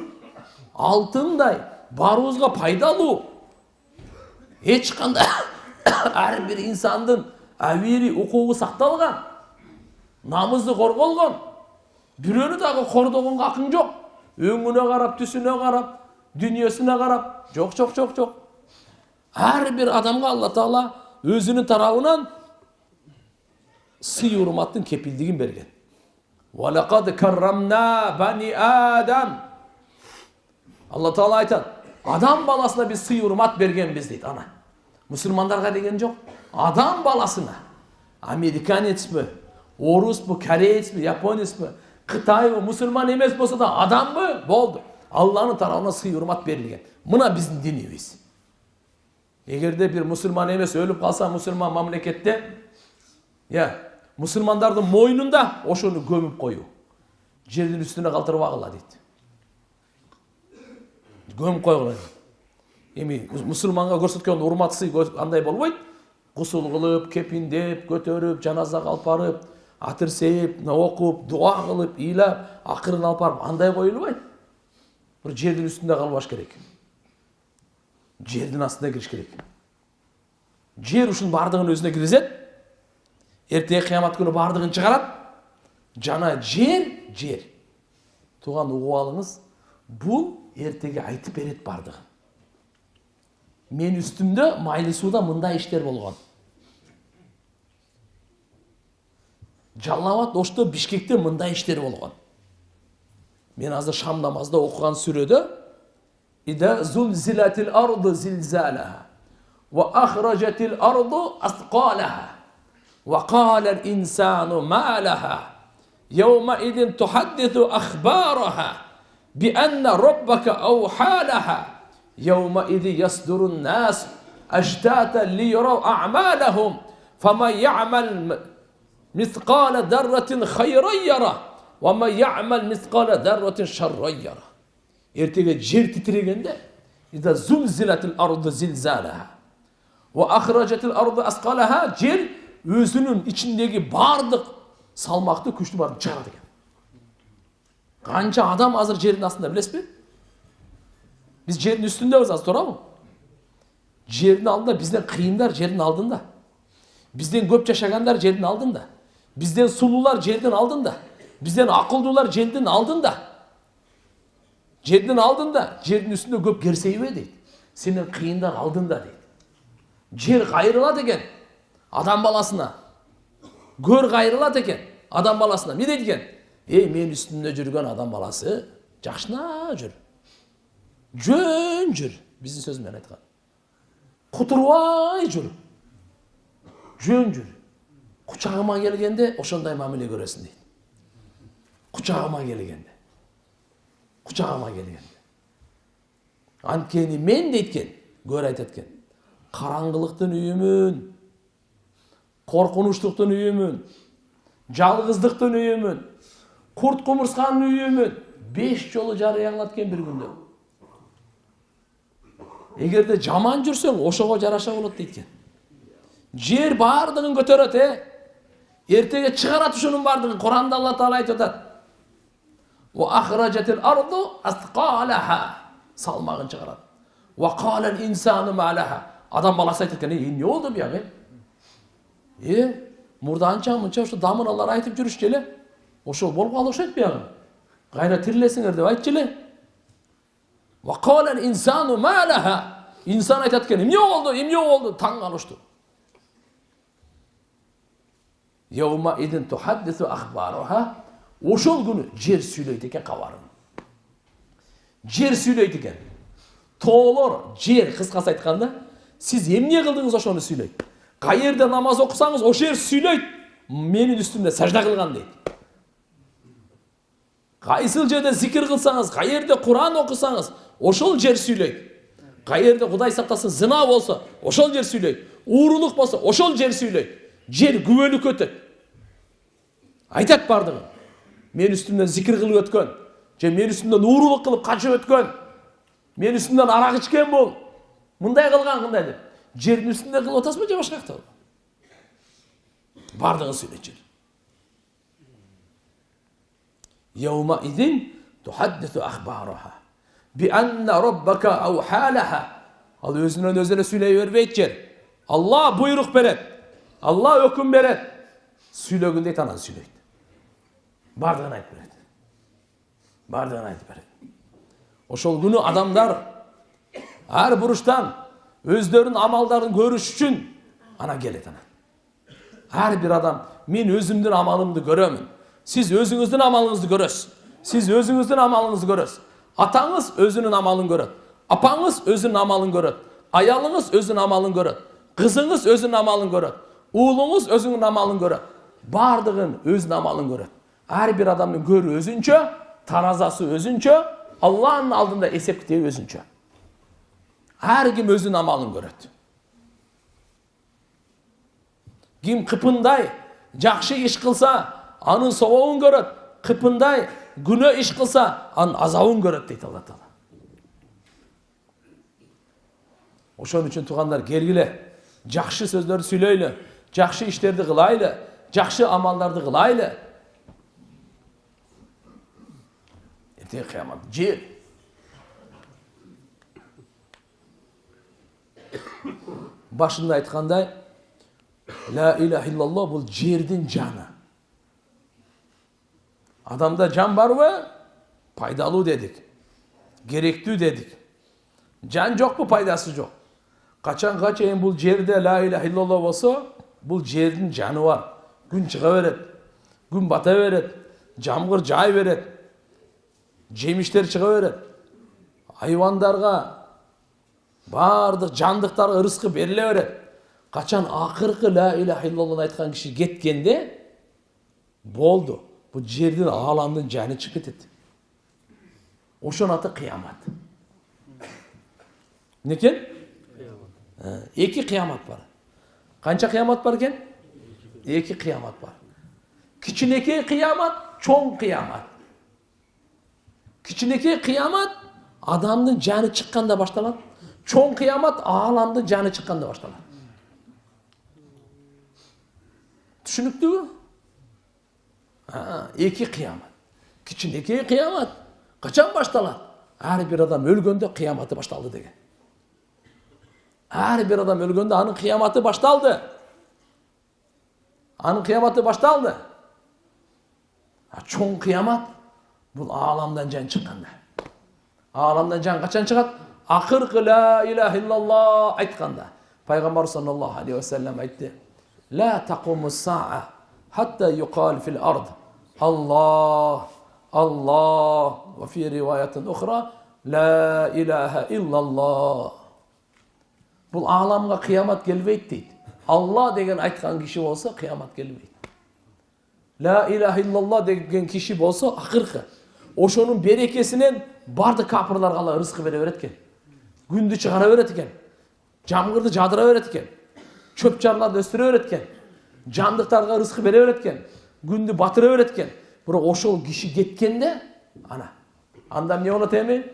Алтындай барыбызга пайдалуу. Эч кандай ар бир инсандын авири укугу сакталган. Намызы корголгон. Бирөөнү дагы кордогонго акың жок. Өңүнө карап, түсүнө карап, дүйнөсүнө карап, жок. Ар бир адамга Алла Таала өзүнүн тарабынан сый урматтын кепилдигин берген. Валакад каррамна бани Адам. Алла Таала айтат, адам баласына биз сый урмат бергенбиз дейт ана. Мусулмандарга деген жок. Адам баласына. Американецпи, оруспу, кореецпи, японецпи, Кытайбы, мусулман эмес болсо да адамбы? Болду. Алланын тарабынан сый урмат берилген. Мына биздин динибиз. Эгерде бир мусулман эмес өлүп калса мусулман мамлекетте, мусулмандардын мойнунда ошону көмүп коюу. Жердин үстүнө калтырбагыла дейт. Көмүп койгула. Эми мусулманга көрсөткөн урмат сый андай болбойт. Гусул кылып, кепиндеп, көтөрүп, жаназага алып барып, атыр сейип, окуп, дуа кылып, ыйлап, акырын алып барып, андай коюлбайт. Бир жердин үстүндө калбаш керек. Жердин астына кириш керек. Жер ушун бардыгын өзүнө киргизет. Эртең кыямат күнү бардыгын чыгарат. Жана жер. Туган угуп алыңыз, бул эртеге айтып берет бардыгын. мен үстүмдө Майлы сууда мындай иштер болгон. Жалал Абад, Ошто, Бишкекте мындай иштер болгон. Мен азыр шам намазда окуган сүрөдө ида зулзилатил арду зилзалаха ва ахрajatil ardu asqalaha wa qala al insanu ma laha yawma idin tuhaddithu akhbaraha bi anna rabbaka awhalaha yawma idh yasduru an-nas ashtatan li yaraw a'malahum faman ya'mal mithqala dharratin khayran yara wa man ya'mal mithqala dharratin sharran yara. Ertege жер titrегенде ида зулзилатил ardu zilzalaha wa akhrajatil ardu asqalaha, жер өзүнүн ичиндеги бардык салмакты күчтү барын чыгарат экен. Канча адам азыр жердин астында билесизби? Биз жердин үстүндөбүз азыр, туурабы? Жердин алдында бизден кыйындар жердин алдында. Бизден көп жашагандар жердин алдында. Бизден сулуулар жердин алдында. Бизден акылдуулар жердин алдында. Жердин алдында, жердин үстүндө көп керсейбе дейт. Сенен кыйындар алдында дейт. Жер кайрылат экен адам баласына. Көр кайрылат экен адам баласына. Не дейт экен? Мен үстүндө жүргөн адам баласы жакшына жүр. Жөн жүр. Биздин сөз менен айткан. Кутурбай жүр. Жөн жүр. Кучагыма келгенде ошондой мамиле көрөсүң дейт. Кучагыма келгенде. Кучагыма келгенде. Анткени мен дейткен, көр айтат экен. Караңгылыктын үйүмүн, коркунучтуктун үйүмүн, жалгыздыктын үйүмүн, курт кумурсканын үйүмүн 5 жолу жарыяңлат экен бир күндө. Эгерде жаман жүрсөң, ошого жараша болот дейт экен. Жер бардыгын көтөрөт, эртеге чыгарат ушунун бардыгын. Куранда Алла Таала айтып атат. Wa akhrajatil ardu asqalaha, салмагын чыгарат. Wa qala al insanu ma laha, адам баласы айтат экен, эмне болду бияга? Мурда мынча ошо дамыналар айтып жүрүшчү эле. Ошол болуп калыш окшойт бияга. Кайра тирилесиңер деп айтчу эле. Wa qala al insanu ma laha, инсан айтат экен, эмне болду? Таң калышту. Yawma idin tuhaddithu akhbaraha, ошол күнү жер сүйлөйт экен кабарын. Жер сүйлөйт экен. Тоолор, жер, кыскасы айтканда, сиз эмне кылдыңыз ошону сүйлөйт. Кайерде намаз окусаңыз, ошол жер сүйлөйт. Менин үстүмдө сажда кылган дейт. Кайсыл жерде зикир кылсаңыз, кайерде Куран окусаңыз, ошол жер сүйлөйт. Кайерде Кудай сактасын зына болсо, ошол жер сүйлөйт. Уурулук болсо, ошол жер сүйлөйт. Жер күбөлүк өтөт. Айтат бардыгы. Мен үстүмдөн зикир кылып өткөн, же мен үстүмдөн уурулук кылып качып өткөн, мен үстүмдөн арак ичкен бол, мындай кылган кандай деп. Жердин үстүндө кылып атасызбы же башка жакта? Бардыгын сүйлөйт жер. Yawma idin tuhaddithu akhbaraha bi anna rabbaka awhalaha. Ал өзүнөн өзүнө сүйлөй бербейт жер. Алла буйрук берет. Алла өкүм берет. Сүйлөгүндө анан сүйлөйт. Бардыгын айтып берет. Бардыгын айтып берет. Ошол күнү адамдар ар буруштан өздөрүнүн амалдарын көрүш үчүн ана келет ана. Ар бир адам, мен өзүмдүн амалымды көрөмүн. Сиз өзүңүздүн амалыңызды көрөсүз. Сиз өзүңүздүн амалыңызды көрөсүз. Атаңыз өзүнүн амалын көрөт. Апаңыз өзүнүн амалын көрөт. Аялыңыз өзүнүн амалын көрөт. Кызыңыз өзүнүн амалын көрөт. Уулуңуз өзүнүн амалын көрөт. Бардыгын өзүнүн амалын көрөт. Ар бир адамдын көрү өзүнчө, таразасы өзүнчө, Алланын алдында эсеп китеби өзүнчө. Ар ким өзүнүн амалын көрөт. Ким кыпындай жакшы иш кылса, анын собобун көрөт. Кыпындай күнөө иш кылса, анын азабын көрөт дейт Алла Таала. Ошон үчүн туугандар, келгиле, жакшы сөздөрдү сүйлөйлү, жакшы иштерди кылайлы, жакшы амалдарды кылайлы. Эртең кыямат жер. Башында айткандай, ла иляха иллаллах бул жердин жаны. Адамда жан барбы? Пайдалуу дедик. Керектүү дедик. Жан жокпу, пайдасы жок. Качанга чейин бул жерде ла иляха иллаллах болсо, бул жердин жаны бар. Күн чыга берет, күн бата берет, жамгыр жай берет, жемиштер чыга берет. Айвандарга, бардык жандыктарга ырыскы бериле берет. Качан акыркы ла иляха иллаллахны айткан киши кеткенде болду. Бул жердин, ааламдын жаны чыгып кетет. Ошонун аты кыямат. Не экен? Эки кыямат бар. Канча кыямат бар экен? Эки кыямат бар. Кичинекей кыямат, чоң кыямат. Кичинекей кыямат адамдын жаны чыкканда башталат. Чоң кыямат ааламдын жаны чыкканда башталат. Түшүнүктүүбү? Эки кыямат. Кичинекей кыямат качан башталат? Ар бир адам өлгөндө кыяматы башталды деген. Ар бир адам өлгөндө анын кыяматы башталды. Анын кыяматы башталды. Чоң кыямат бул ааламдан жан чыкканда. Ааламдан жан качан чыгат? Акыркы ла иляха иллаллах айтканда. Пайгамбар саллаллаху алейхи ва саллям айтты: "Ла тaqumу саа хатта юқал фил ард. Аллах, Аллах, ва фи риваятин ухра, ла иляха иллаллах." Бұл аламға қиямат келбейді дейді. Алла деген айтқан киши болса, қиямат келбейді. Ла иляха иллаллах деген киши болса, ақырқы. Ошонун берекесінен барды капырларға Алла рызқы бере берет екен. Күнді шығара берет екен. Жамғырды жадыра берет екен. Чөп жарларды өстіре берет екен. Жандықтарға рызқы бере берет екен. Күнді батыра берет екен. Бірақ ошол киши кеткенде, анда не болот эми?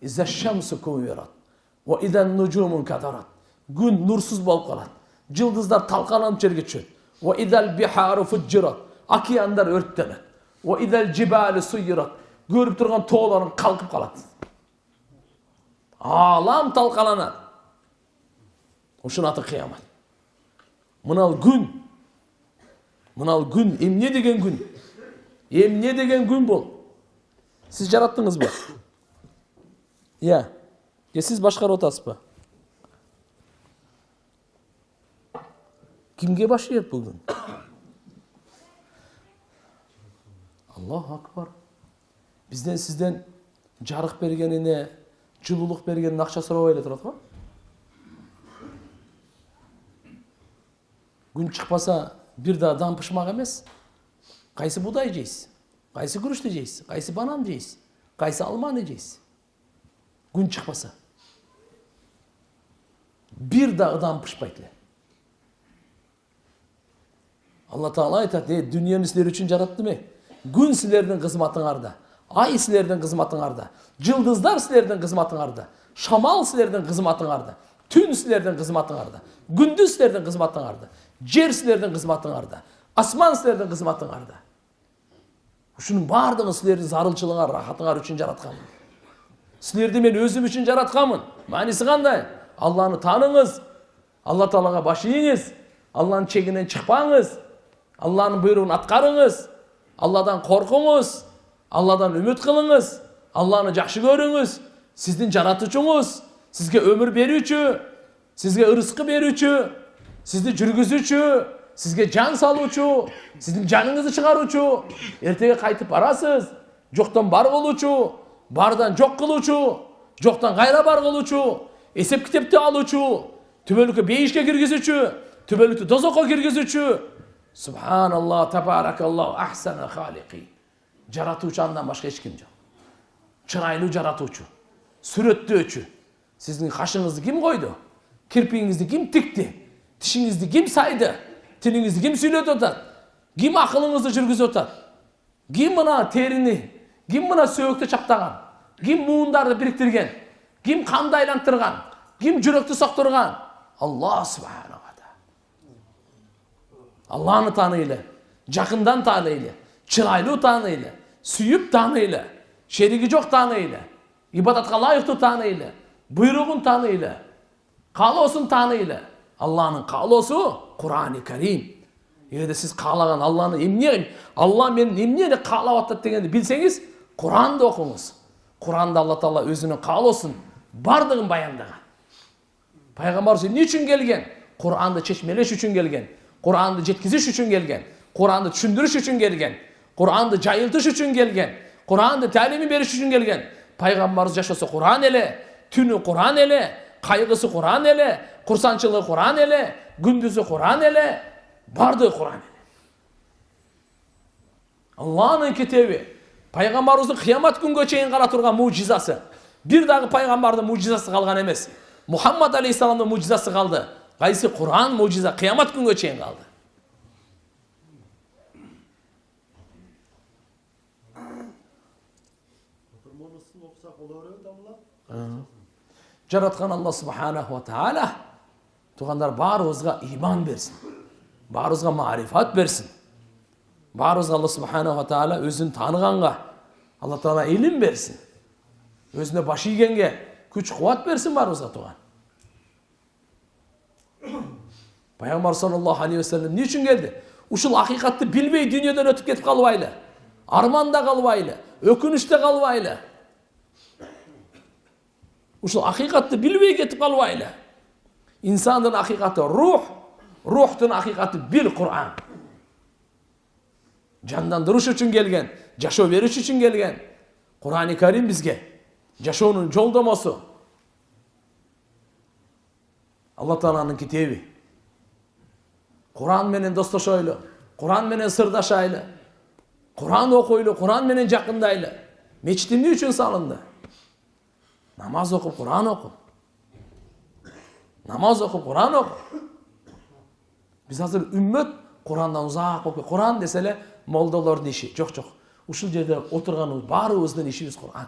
Иза шамсу куверат. Ва идан нужумун кадарат. Күн нурсуз болуп калат. Жылдыздар талкаланып жерге түшөт. Ва идал бихару фуджират. Океандар өрттөнөт. Ва идал жибалу суйрат. Көрүп турган тоолорун калкып калат. Алам талкаланат. Ошонун аты кыямат. Мынал күн эмне деген күн? Эмне деген күн бул? Сиз жараттыңызбы? Сиз башкарып атасызбы? Кимге баш ийет бул күн? Аллаху акбар. Бизден сизден жарык бергенине, жылуулук бергенине акча сурабай эле турат го? Күн чыкпаса, бир да дам пышмак эмес. Кайсы будай жейсиз? Кайсы күрүчтү жейсиз? Кайсы банан жейсиз? Кайсы алманы жейсиз? Күн чыкпаса. Бир да ыдам пышпайт эле. Алла Таала айтат: "Дүнүйөнү силер үчүн жараттым мен. Күн силердин кызматыңарда, ай силердин кызматыңарда, жылдыздар силердин кызматыңарда, шамал силердин кызматыңарда, түн силердин кызматыңарда, күндүз силердин кызматыңарда, жер силердин кызматыңарда, асман силердин кызматыңарда." Ушунун бардыгын силердин зарылчылыгыңар, рахатыңар үчүн жаратканмын. Силерди мен өзүм үчүн жаратканмын. Мааниси кандай? Алланы тааныңыз, Алла Таалага баш ийиңиз, Алланын чегинен чыкпаңыз, Алланын буйругун аткарыңыз, Алладан коркуңуз, Алладан үмүт кылыңыз, Алланы жакшы көрүңүз. Сиздин жаратуучуңуз, сизге өмүр берүүчү, сизге ырыскы берүүчү, сизди жүргүзүүчү, сизге жан салуучу, сиздин жаныңызды чыгаруучу, эртеге кайтып барасыз, жоктон бар кылуучу, бардан жок кылуучу, жоктан кайра бар кылуучу, эсеп китепти алуучу, түбөлүккө бейишке киргизүүчү, түбөлүктү дозокко киргизүүчү. Субханаллах, табаракаллах, ахсана халики. Жаратуучу андан башка эч ким жок. Чырайлуу жаратуучу, сүрөттөөчү. Сиздин кашыңызды ким койду? Кирпигиңизди ким тикти? Тишиңизди ким сайды? Тилиңизди ким сүйлөтүп атат? Ким акылыңызды жүргүзүп атат? Ким мына терини, ким мына сөөктү чаптаган? Ким муундарды бириктирген? Ким канды айлантырган? Ким жүрөктү соктурган? Аллах субханаху ва таала. Алланы тааныйлы, жакындан тааныйлы, чырайлуу тааныйлы, сүйүп тааныйлы, шериги жок тааныйлы, ибадатка лайыктуу тааныйлы, буйругун тааныйлы, каалоосун тааныйлы. Алланын каалоосу Кур'ан-ы Карим. Эгерде сиз каалаган Алланы эмне, Алла менин эмнени каалап атат дегенди билсеңиз, Кур'анды окуңуз. Кур'анда Алла Таала өзүнүн каалоосун бардыгын баяндаган. Пайгамбарыбыз эмне үчүн келген? Кур'анды чечмелеш үчүн келген. Кур'анды жеткизиш үчүн келген. Кур'анды түшүндүрүш үчүн келген. Кур'анды жайылтыш үчүн келген. Кур'анды талими бериш үчүн келген. Пайгамбарыбыз жашаса Кур'ан эле, түнү Кур'ан эле, кайгысы Кур'ан эле, курсанчылыгы Кур'ан эле, күндүзү Кур'ан эле, бардыгы Кур'ан эле. Аллахтын китеби, пайгамбарыбыздын кыямат күнгө чейин кала турган мужизасы. Бир дагы пайгамбардын мужизасы калган эмес. Мухаммад алейхиссаламдын мужизасы калды. Кайсы Кур'ан мужиза кыямат күнгө чейин калды. Жараткан Алла субханаху ва таала тугандар баарыбызга иман берсин. Баарыбызга марифат берсин. Баарыбызга Алла субханаху ва таала өзүн тааныганга Алла таала илим берсин. Өзүнө баш ийгенге күч кубат берсин баарыбызга туган. Пайгамбар саллаллаху алейхи ва саллям эмне үчүн келди? Ушул акыйкатты билбей дүйнөдөн өтүп кетип калбайлы. Арманда калбайлы, өкүнүчтө калбайлы. Ушул акыйкатты билбей кетип калбайлы. İnsanın hakikati ruh, ruhtun hakikati bir Kur'an. Jandandırış üçün gelgen, жашоо бериш üçün gelgen. Kur'an-ı Kerim bizge, жашоонун жолдомосу. Allah Taala'nın kitebi. Kur'an menen dostlaşoylu, Kur'an menen sırdaşaylı, Kur'an okuylu, Kur'an menen jakındaylı. Meçit ne üçün salındı? Namaz okup, Kur'an oku. Namaz okup, Kur'an oku. Biz hazır ümmet Kur'an'dan uzak okup, Kur'an desele moldaların işi. Çok. Uşul жерде oturganımız, barыбыздын işimiz Kur'an.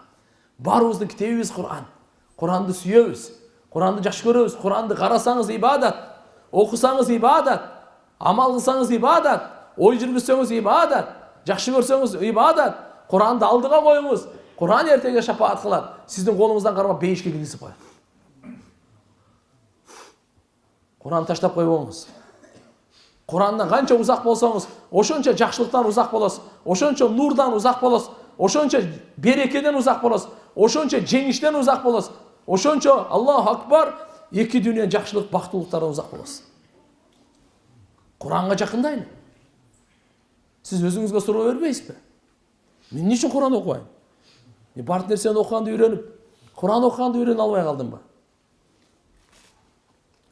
Barыбыздын kitebimiz Kur'an. Kur'an'ды suyuyoruz. Kur'an'ды жакшы көрөбүз. Kur'an'ды карасаңыз ibadat, окусаңыз ibadat, amal кылсаңыз ibadat, ой жүргүзсөңүз ibadat, жакшы көрсөңүз ibadat. Kur'an'ды алдыга коюңуз. Kur'an эртеге шапаат кылат. Сиздин колуңуздан кармап бейишке киргизип коет. Kur'an таштап койбоңуз. Kur'an'dan kança uzak bolsanız, oşonça жақшылықтан uzak bolosuz, oşonça nurdan uzak bolosuz, oşonça berekeden uzak bolosuz, oşonça жеңиштен uzak bolosuz, oşonça Allahu Akbar, iki dünya жақшылық, бактылыктардан uzak bolosuz. Kur'an'a жақындайлы. Siz özünüzге суроо бербейсизби? Мен эмне үчүн Kur'an окубайм? Барып нерсени окуганды үйрөнүп, Kur'an окуганды үйрөнө албай калдымбы?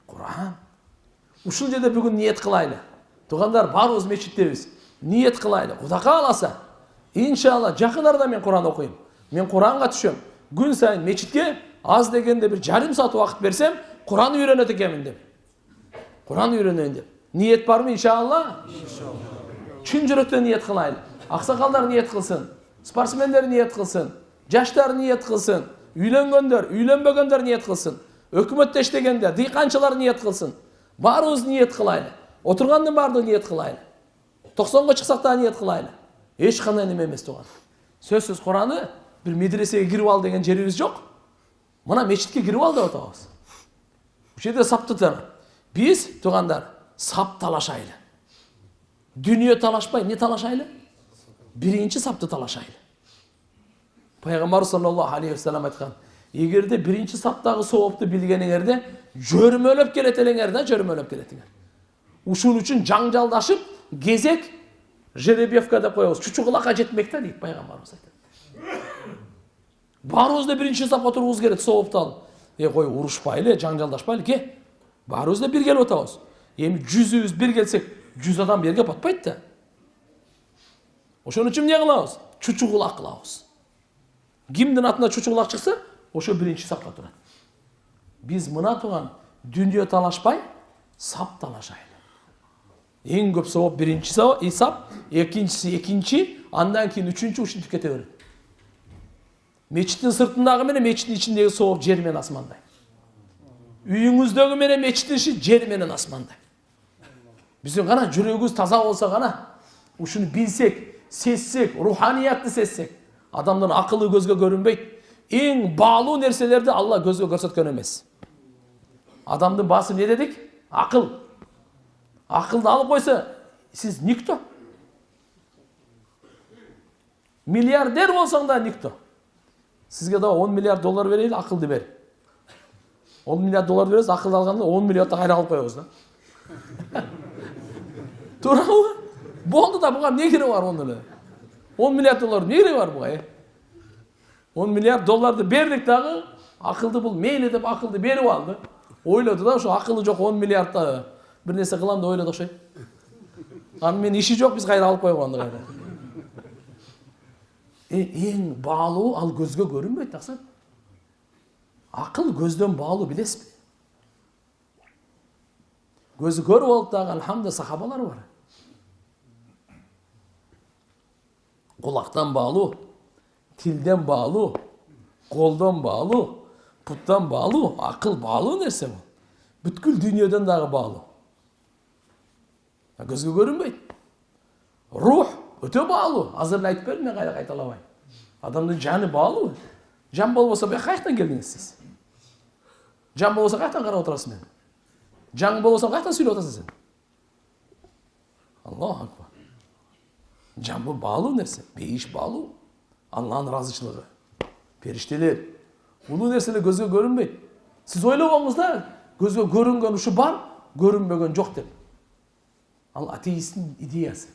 Kur'an. Ушул жерде бүгүн ниет кылайлы. Тугандар, барыбыз мечиттебиз. Ниет кылайлы. Кудай кааласа, иншалла жакын арада мен Кур'ан окуйм. Мен Кур'анга түшөм. Күн сайын мечитке аз дегенде бир жарым саат убакыт берсем, Кур'ан үйрөнөт экенмин деп. Кур'ан үйрөнөйүн деп. Ниет барбы иншалла? Чын жүрөктөн ниет кылайлы. Аксакалдар ниет кылсын, спортсмендер ниет кылсын, жаштар ниет кылсын, үйлөнгөндөр, үйлөнбөгөндөр ниет кылсын, өкмөттө иштегендер, дыйканчылар ниет кылсын. Барыбыз ниет кылайлы. Отургандын баардыгы ниет кылайлы. 90га чыксак да ниет кылайлы. Эч кандай неме эмес туган. Сөзсүз Кур'аны бир медресеге кирип ал деген жерибиз жок. Мына мечитке кирип ал деп атабыз. Бул жерде сапты тана. Биз тугандар сап талашайлы. Дүнүйө талашпай, не талашайлы? Биринчи сапты талашайлы. Пайгамбар саллаллаху алейхи ва саллям айткан: эгерде биринчи саптагы соопту билгениңерде жөрмөлөп келет элеңер да, жөрмөлөп келетиңер. Ушун үчүн жаңжалдашып, кезек жеребьевка деп коебуз. Чучугулакка жетмек да дейт пайгамбарыбыз айтат. Баарыбызда биринчи сапка турубуз керек, соопту алып. Кой урушпайлы, жаңжалдашпайлы, ке. Баарыбызда бир келип атабыз. Эми 100-үбүз бир келсек, 100 адам берге батпайт да. Ошон үчүн эмне кылабыз? Чучугулак кылабыз. Кимдин атына чучугулак чыкса, ошо биринчи сапка турат. Биз мына туган дүнүйө талашпай, сап талашайлы. Эң көп сооп биринчи сап, экинчиси экинчи, андан кийин үчүнчү ушинтип кете берет. Мечиттин сыртындагы менен мечиттин ичиндеги сооп жер менен асмандай. Үйүңүздөгү менен мечиттин иши жер менен асмандай. Биздин гана жүрөгүбүз таза болсо гана, ушуну билсек, сезсек, руханиятты сезсек, адамдын акылы көзгө көрүнбөйт. Эң баалуу нерселерди Алла көзгө көрсөткөн эмес. Адамдын баасы не дедик? Акыл. Акылды алып койсо, сиз никто. Миллиардер болсоң да никто. Сизге да $10 миллиард берейли, акылды бер. 10 миллиард доллар бересіз, ақыл алғанда 10 миллиардты қайда алып қоямыз да. Тура болды да, бұған не керек бар оны? 10 миллиард доллар не керек бар бұға? 10 миллиард долларды бердік дағы, ақылды бұл мейлі деп ақылды беріп алды. Ойлады да, ошо ақылы жоқ 10 миллиардта бір нәрсе қылам да ойлады оқшай. Мен иши жоқ, біз қайда алып қойғанды қайда. Ең баалуу ал көзгө көрінбейді тақсан. Ақыл көзден баалуу білесіз бе? Көзі көріп алды дағы, алхамда сахабалар бар. Құлақтан баалуу, тілден баалуу, қолдан баалуу, путтан баалуу, ақыл баалуу нәрсе бұл. Бүткіл дүниеден дағы баалуу. Көзге көрінбейді. Рух өте баалуу. Азырын айтып бердім, мен қайталабайын. Адамның жаны баалуу. Жан болмаса, қаяқтан келдіңіз сіз? Жан болмаса, қаяқтан қарап отырасың мен? Жан болмаса, қаяқтан сөйлеп отырсың сен? Аллаху акбар. Жан бұл баалуу нәрсе, бейіш баалуу. Аллахның разышылығы. Періштелер. Бұл нәрселер көзге көрінбейді. Сіз ойлап алыңыз да, көзге көрінген ұшы бар, көрінбеген жоқ деп. Ал атеистің идеясы.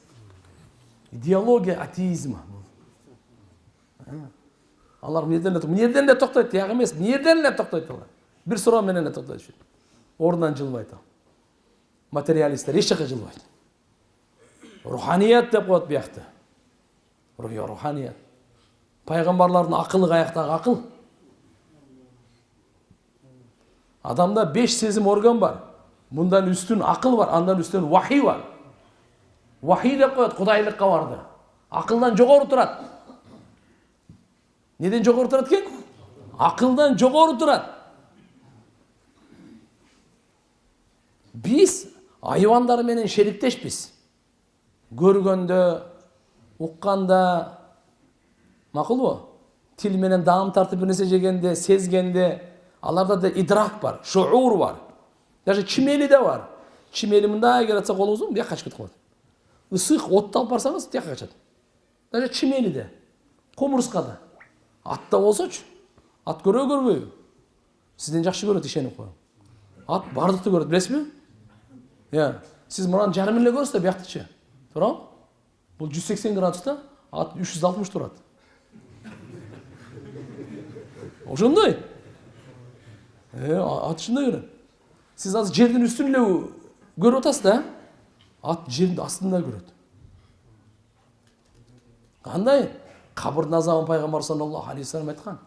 Идеология атеизма. Алар мнерден де тоқтайды, яғы емес, мнерден де тоқтайды алар. Бір сұрау менен де тоқтайды. Орнынан жылбайды. Материалистер ешқаққа жылбайды. Руханият деп қойды бұяқты. Руханият. Пайғамбарлардың ақылы қаяқтағы ақыл. Адамда 5 сезім орган бар. Мұндан үстін ақыл бар, андан үстін вахи бар. Вахи деп қойды, құдайлыққа барды. Ақылдан жоғары тұрады. Неден жоғары тұрады кен? Ақылдан жоғары тұрады. Біз айуандар менен шеріктешпіз. Көргенде, ұққанда, мақұл ба? Тил менен дағым тартып бір нәрсе жегенде, сезгенде, аларда да идрак бар, шуур бар. Даже чимели де бар. Чимели мында егер атса қолыңыз, бұяққа қашып кетіп қалады. Ысық, отты алып барсаңыз, бұяққа қашады. Даже чимели де, құмырсқа да. Атта болса үш, ат көрбей. Сізден жақшы көреді ішеніп қойым. Ат бардықты көреді, білесіз бе? Сіз мұраны жарымынле көрсіз де бұяқты ше. Тұра? Бұл 180 градуста, ат 360 тұрады. Ошындай? Ат шындай көреді. Сіз аз жердің үстінле көріп отасыз да, ат жердің астында көреді. Қандай? Қабырдың азабын пайғамбар саллаллаху алейхи ва саллям айтқан.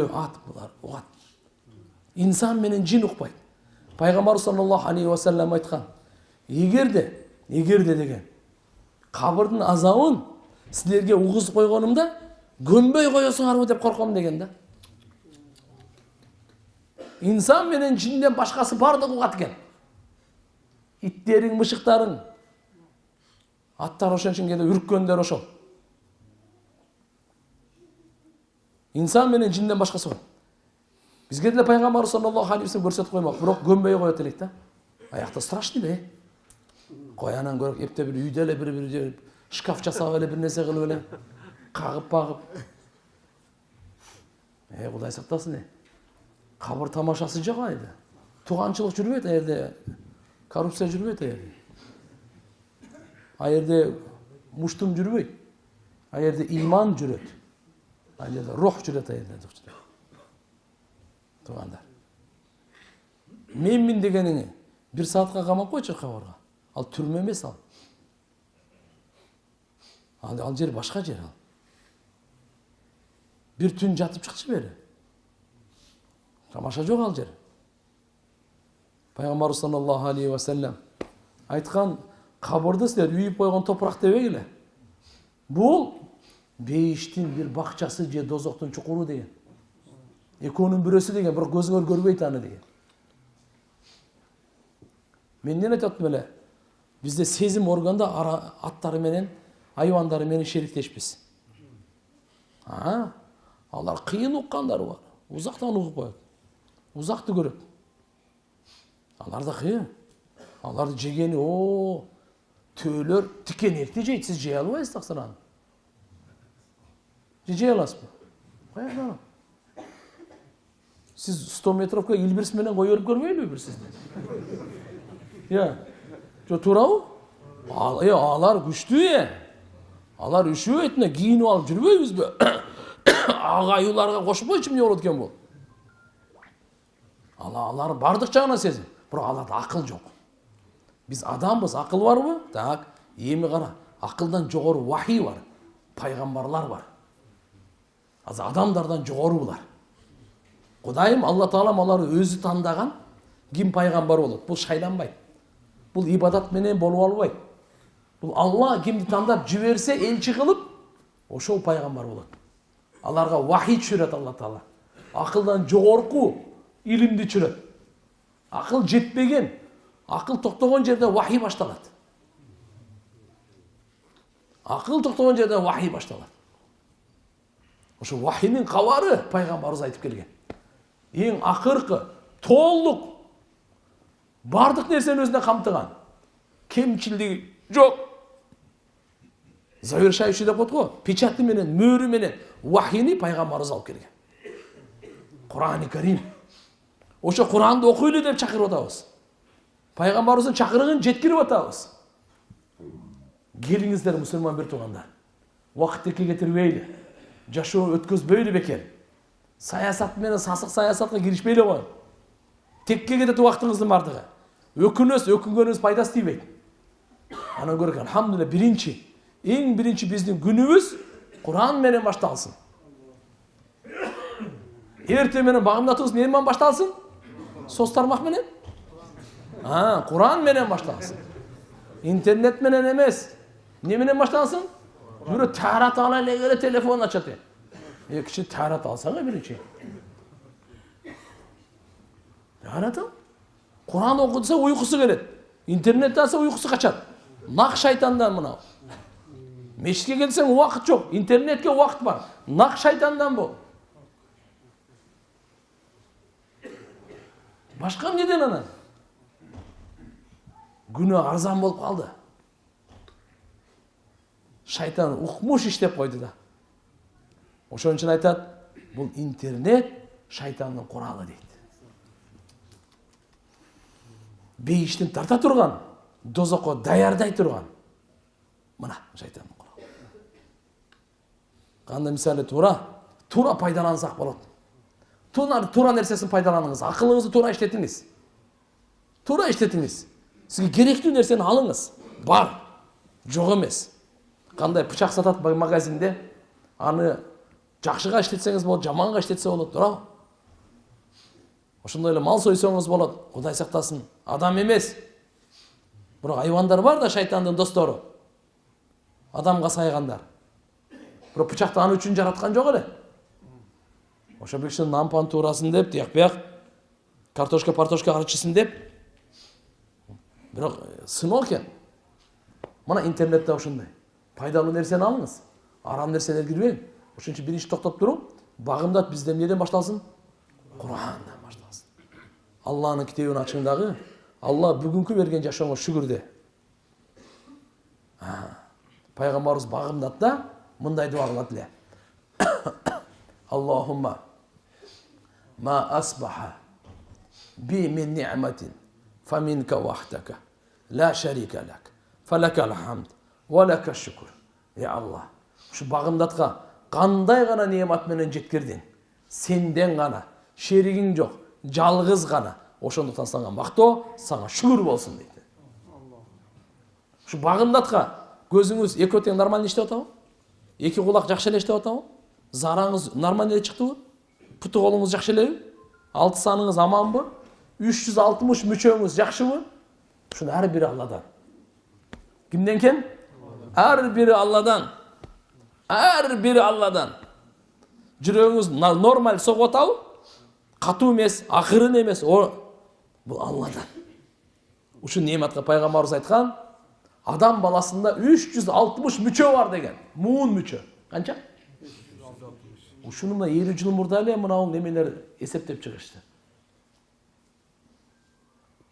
Ат бұлар, оғат. Инсан менен жин ұқпайды. Пайғамбар саллаллаху алейхи ва саллям айтқан. Егерде деген, қабырдың азабын сіздерге уғыз қойғанымда, көмбей қоясыңар деп қорқам деген да. İnsan менен жинден башқасы барды қылғат екен. Иттерің, мышықтарың, аттар ошончун кеде үріккендер ошол. İnsan менен жинден башқасы бар. Бізге де пайғамбар саллаллаху алейхи ва саллям көрсетіп қоймақ, бирок көмбей қоят элек да. Аяқта страшный да. Қоянан көріп, епте бір үйде эле бір шкаф жасап эле, бір нерсе кылып эле, қағып багып. Құдай сақтасын. Қабір тамашасы жағайды. Туғаншылық жүрбейді, айерде коррупция жүрбейді айерде. Айерде муштум жүрбейді. Айерде иман жүреді. Айерде рух жүреді айерде. Туғандар. Мен дегеніңе бір саатқа қамап қойшы қабырға. Ал түрме емес ал. Ал жер башқа жер ал. Bir түн жатып шықшы бері. Тамаша жоқ ал жер. Пайғамбар саллаллаху алейхи ва саллям айтқан, қабырды сіздер үйіп қойған топырақ дебегіле. Бұл бейіштің бір бақшасы же дозоқтың чұқыры деген. Екеуінің біресі деген, бір көзіңөр көрбей таны деген. Мен не айтып әле? Бізде сезім органда аттары менен, айуандары менен шеріктешпіз. Алар қиын ұққандары бар. Ұзақтан ұғып қояды. Ұзақты көреді. Алар да қиын. Аларды жегені, төйлер тікенекті жейді. Сіз жей албайсыз тақсыраны. Жей аласыз ба? Қояқларым. Сіз 100 метровка Илбирс менен койып көрмөйлүбү бир сизди? Жо туурабы? Алар күчтүү. Алар үшөө этине кийинип алып жүрбөйбүзбү? Агайууларга кошпойчу эмне болот экен бул? Алар бардык жагынан сезим, бирок аларда акыл жок. Биз адамбыз, акыл барбы? Так, эми кара, акылдан жогору вахий бар, пайгамбарлар бар. Азыр адамдардан жогору булар. Кудайым Алла Таалам аларды өзү тандаган, ким пайгамбар болот? Бул шайланбайт. Бул ибадат менен болуп албайт. Бул Алла кимди тандап жиберсе, элчи кылып, ошол пайгамбар болот. Аларга вахий түшүрөт Алла Таала. Акылдан жогорку илимди түшүрөт. Акыл жетпеген, акыл токтогон жерден вахий башталат. Акыл токтогон жерден вахий башталат. Ошо вахийнин кабары пайгамбарыбыз айтып келген. Эң акыркы, толук бардык нерсени өзүнө камтыган. Кемчилдиги жок. Завершающий деп коет го, печати менен, мөөрү менен вахийни пайгамбарыбыз алып келген. Кур'ан-ы Карим. Ошо Кур'анды окуйлу деп чакырып атабыз. Пайгамбарыбыздын чакырыгын жеткирип атабыз. Келиңиздер мусулман бир туугандар. Убакытты кетирбейли. Жашоо өткөзбөйлү бекер. Саясат менен сасык саясатка киришпейли коюң. Текке кетет убактыңыздын бардыгы. Өкүнгөнүбүз пайдасы тийбейт. Анан көрөк, алхамдулилля, эң биринчи биздин күнүбүз Кур'ан менен башталсын. Эртең менен багымдатыбыз эмне менен башталсын? Соц тармак менен? Кур'ан менен башталсын. Интернет менен эмес. Эмне менен башталсын? Бирөө тарат ала эле телефон ачат. Кичи тарат алсаң биринчи. Тарат ал. Кур'ан окутса уйкусу келет. Интернетте алса уйкусу качат. Нак шайтандан мынау. Мешітке келсең уақыт жоқ, интернетке уақыт бар. Нақ шайтандан бұл. Башқа неден анан? Күнөө арзан болып қалды. Шайтан укмуш иштеп койду да. Ошон үчүн айтат, бұл интернет шайтандын куралы дейт. Бейиштин тарта турган, дозокко даярдай турган. Мына шайтандын куралы. Кандай мисалы тура пайдалансак болот. Тура нерсесин пайдаланыңыз, акылыңызды тура иштетиңиз. Тура иштетиңиз. Сизге керектүү нерсени алыңыз. Бар, жок эмес. Кандай бычак сатат магазинде, аны жакшыга иштетсеңиз болот, жаманга иштетсе болот, туурабы? Ошондой эле мал сойсоңуз болот, Кудай сактасын. Адам эмес. Бирок айвандар бар да шайтандын достору. Адамга сайгандар. Бирок бычакты аны үчүн жараткан жок эле. Ошо бир киши нампан туурасын деп, тияк-бияк картошка арчысын деп. Бирок сыноо экен. Мына интернетте ошондой. Пайдалуу нерсени алыңыз. Арам нерселерге кирбейин. Ошон үчүн биринчи токтоп туруп, багымдат бизде эмнеден башталсын? Курандан башталсын. Алланын китебин ачыңдагы, Алла бүгүнкү берген жашооңо шүгүр де. Пайгамбарыбыз багымдатта мындай дуа кылат эле. Аллахумма ма асбаха би мин ни'матин фаминка вахдака ла шарика лак фалакал хамд ва лака шукр. Аллах, ушу багымдатка кандай гана неамат менен жеткирдиң. Сенден гана, шеригиң жок, жалгыз гана. Ошондуктан сага мактоо, сага шүгүр болсун дейт. Ушу багымдатка көзүңүз эки тең нормально иштеп атабы? Эки кулак жакшы эле иштеп атабы? Зараңыз нормально эле чыктыбы? Путу колуңуз жакшы элеби? 6 саныңыз аманбы? 360 мүчөңүз жакшыбы? Ушун ар бири Алладан. Кимден экен? Ар бири Алладан. Ар бири Алладан. Жүрөгүңүз нормаль согуп атабы? Катуу эмес, акырын эмес, бул Алладан. Ушул неаматка пайгамбарыбыз айткан, адам баласында 360 мүчө бар деген. Муун мүчө. Канча? Ушуну 50 жыл мурда эле мынау немелер эсептеп чыгышты.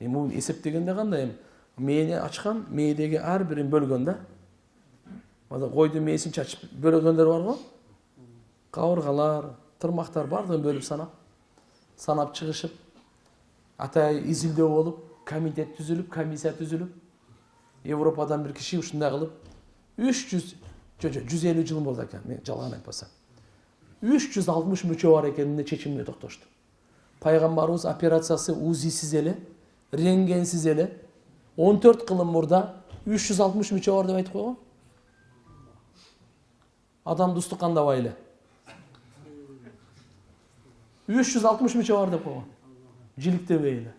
Муун эсептегенде кандай? Мээни ачкан, мээдеги ар бирин бөлгөн да. Койду мээсин чачып бөлгөндөр бар го? Кабыргалар, тырмактар бардыгын бөлүп санап. санап чыгышып, атай изилдөө болуп, комитет түзүлүп, комиссия түзүлүп, Европадан бир киши ушундай кылып 150 жыл болду экен, мен жалган айтпасам. 360 мүчө бар экенине чечимине токтошту. Пайгамбарыбыз операциясы УЗИсиз эле, рентгенсиз эле 14 кылым мурда 360 мүчө бар деп айтып койгон. Адам устукандабай эле 360 мүчө бар деп койгон. Жиликтебей эле.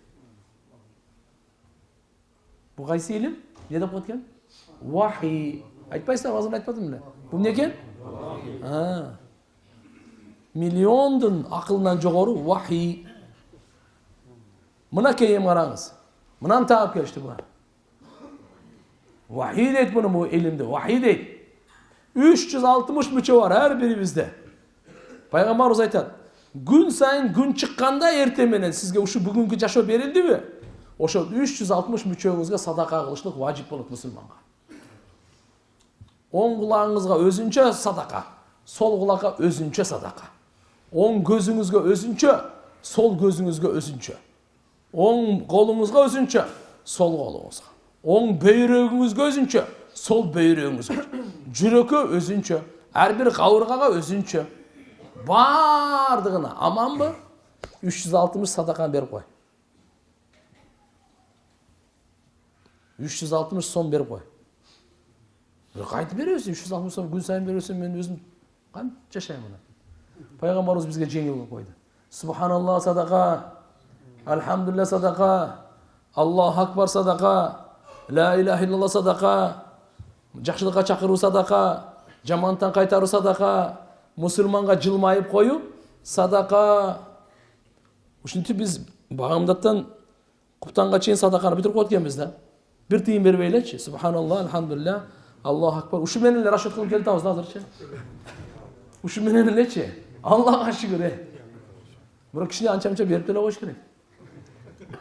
Бу кайсы илим? Не деп коет экен? Вахи. Айтпайсыздар, азыр айтпадым эле. Бу эмне экен? Миллиондун акылынан жогору вахи. Мына кейим караңыз. Мынаны таап келишти булар. Вахи дейт буну, бу илимди. Вахи дейт. 360 мүчө бар ар бирибизде. Пайгамбарыбыз айтат: күн сайын күн чыкканда эртең менен сизге ушу бүгүнкү жашоо берилдиби? Ошол 360 мүчөңүзгө садака кылышлык важип болот мусулманга. Оң кулагыңызга өзүнчө садака, сол кулакка өзүнчө садака. Оң көзүңүзгө өзүнчө, сол көзүңүзгө өзүнчө. Оң колуңузга өзүнчө, сол колуңузга. Оң бөйрөгүңүзгө өзүнчө, сол бөйрөгүңүзгө. Жүрөккө өзүнчө, ар бир кабыргага өзүнчө. Бардыгына аманбы? 360 садаканы берип кой. 360 сом берип кой. Кайтып беребиз, 360 сом күн сайын бересем мен өзүм кантип жашайм мына. Пайгамбарыбыз бизге жеңил кылып койду. Субханалла садака, альхамдулилля садака, Аллаху акбар садака, ла илаха иллаллах садака, жакшылыкка чакыруу садака, жамандыктан кайтаруу садака, мусулманга жылмайып коюп садака. Ушинтип биз багымдаттан куптанга чейин садаканы бүтүрүп койот экенбиз да. Бир тыйын бербей элечи. Субханалла, альхамдулилля, Аллаху акбар. Ушу менен эле рашид кылып келатабыз азырчы. Ушу менен элечи. Аллага шүгүр. Бирок кичине анча-мынча берип деле коюш керек.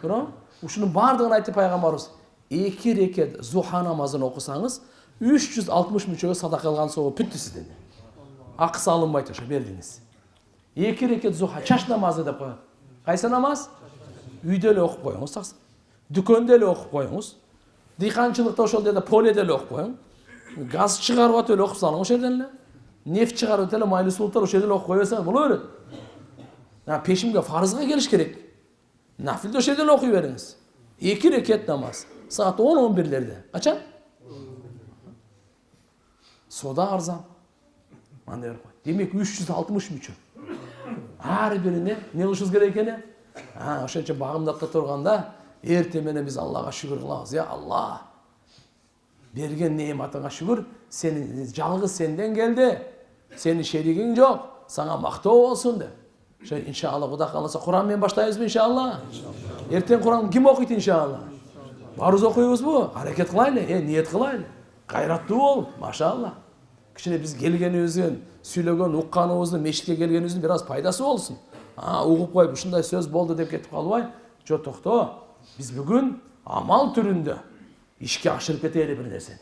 Бирок ушунун бардыгын айтты пайгамбарыбыз. 2 рекет зуха намазын окусаңыз 360 мүчөгө садака кылган соо бүттү сизден. Акысы алынбайт, ошо бердиңиз. 2 рекет зуха чач намазы деп коет. Кайсы намаз? Үйдө эле окуп коюңуз, таксы. Дүкөндө эле окуп коюңуз. Дыйканчылыкта ошол жерде поледе эле окуп коюң. Газ чыгарып атып эле окуп салың ошол жерден эле. Нефт чыгарып атып эле майлуу сулуттар ошол жерде эле окуп кое берсең боло берет. Пешимге фарызга келиш керек. Нафилде ошол жерде эле окуй бериңиз. 2 рекет намаз. Саат 10-11-лерде. Качан? Сода арзан. Мындай берип кой. Демек 360 мүчө. Ар бирине не кылышыбыз керек экени? Ошончо багымдатта турганда эртең менен биз Аллага шүгүр кылабыз. Я Алла, берген неmatыңа шүгүр, сени жалгыз сенден келди. Сенин шеригиң жок. Сага мактоо болсун деп. Ошо иншалла Кудай кааласа Куран менен баштайбызбы иншалла? Эртең Куран ким окуйт иншалла? Барыбыз окуйбузбу? Аракет кылайлы, ниет кылайлы. Кайраттуу бол, машалла. Кичине биз келгенибизден, сүйлөгөн, укканыбыздын, мешитке келгенибиздин бир аз пайдасы болсун. Угуп коюп ушундай сөз болду деп кетип калбай, жо токто. Биз бүгүн амал түрүндө ишке ашырып кетели бир нерсени.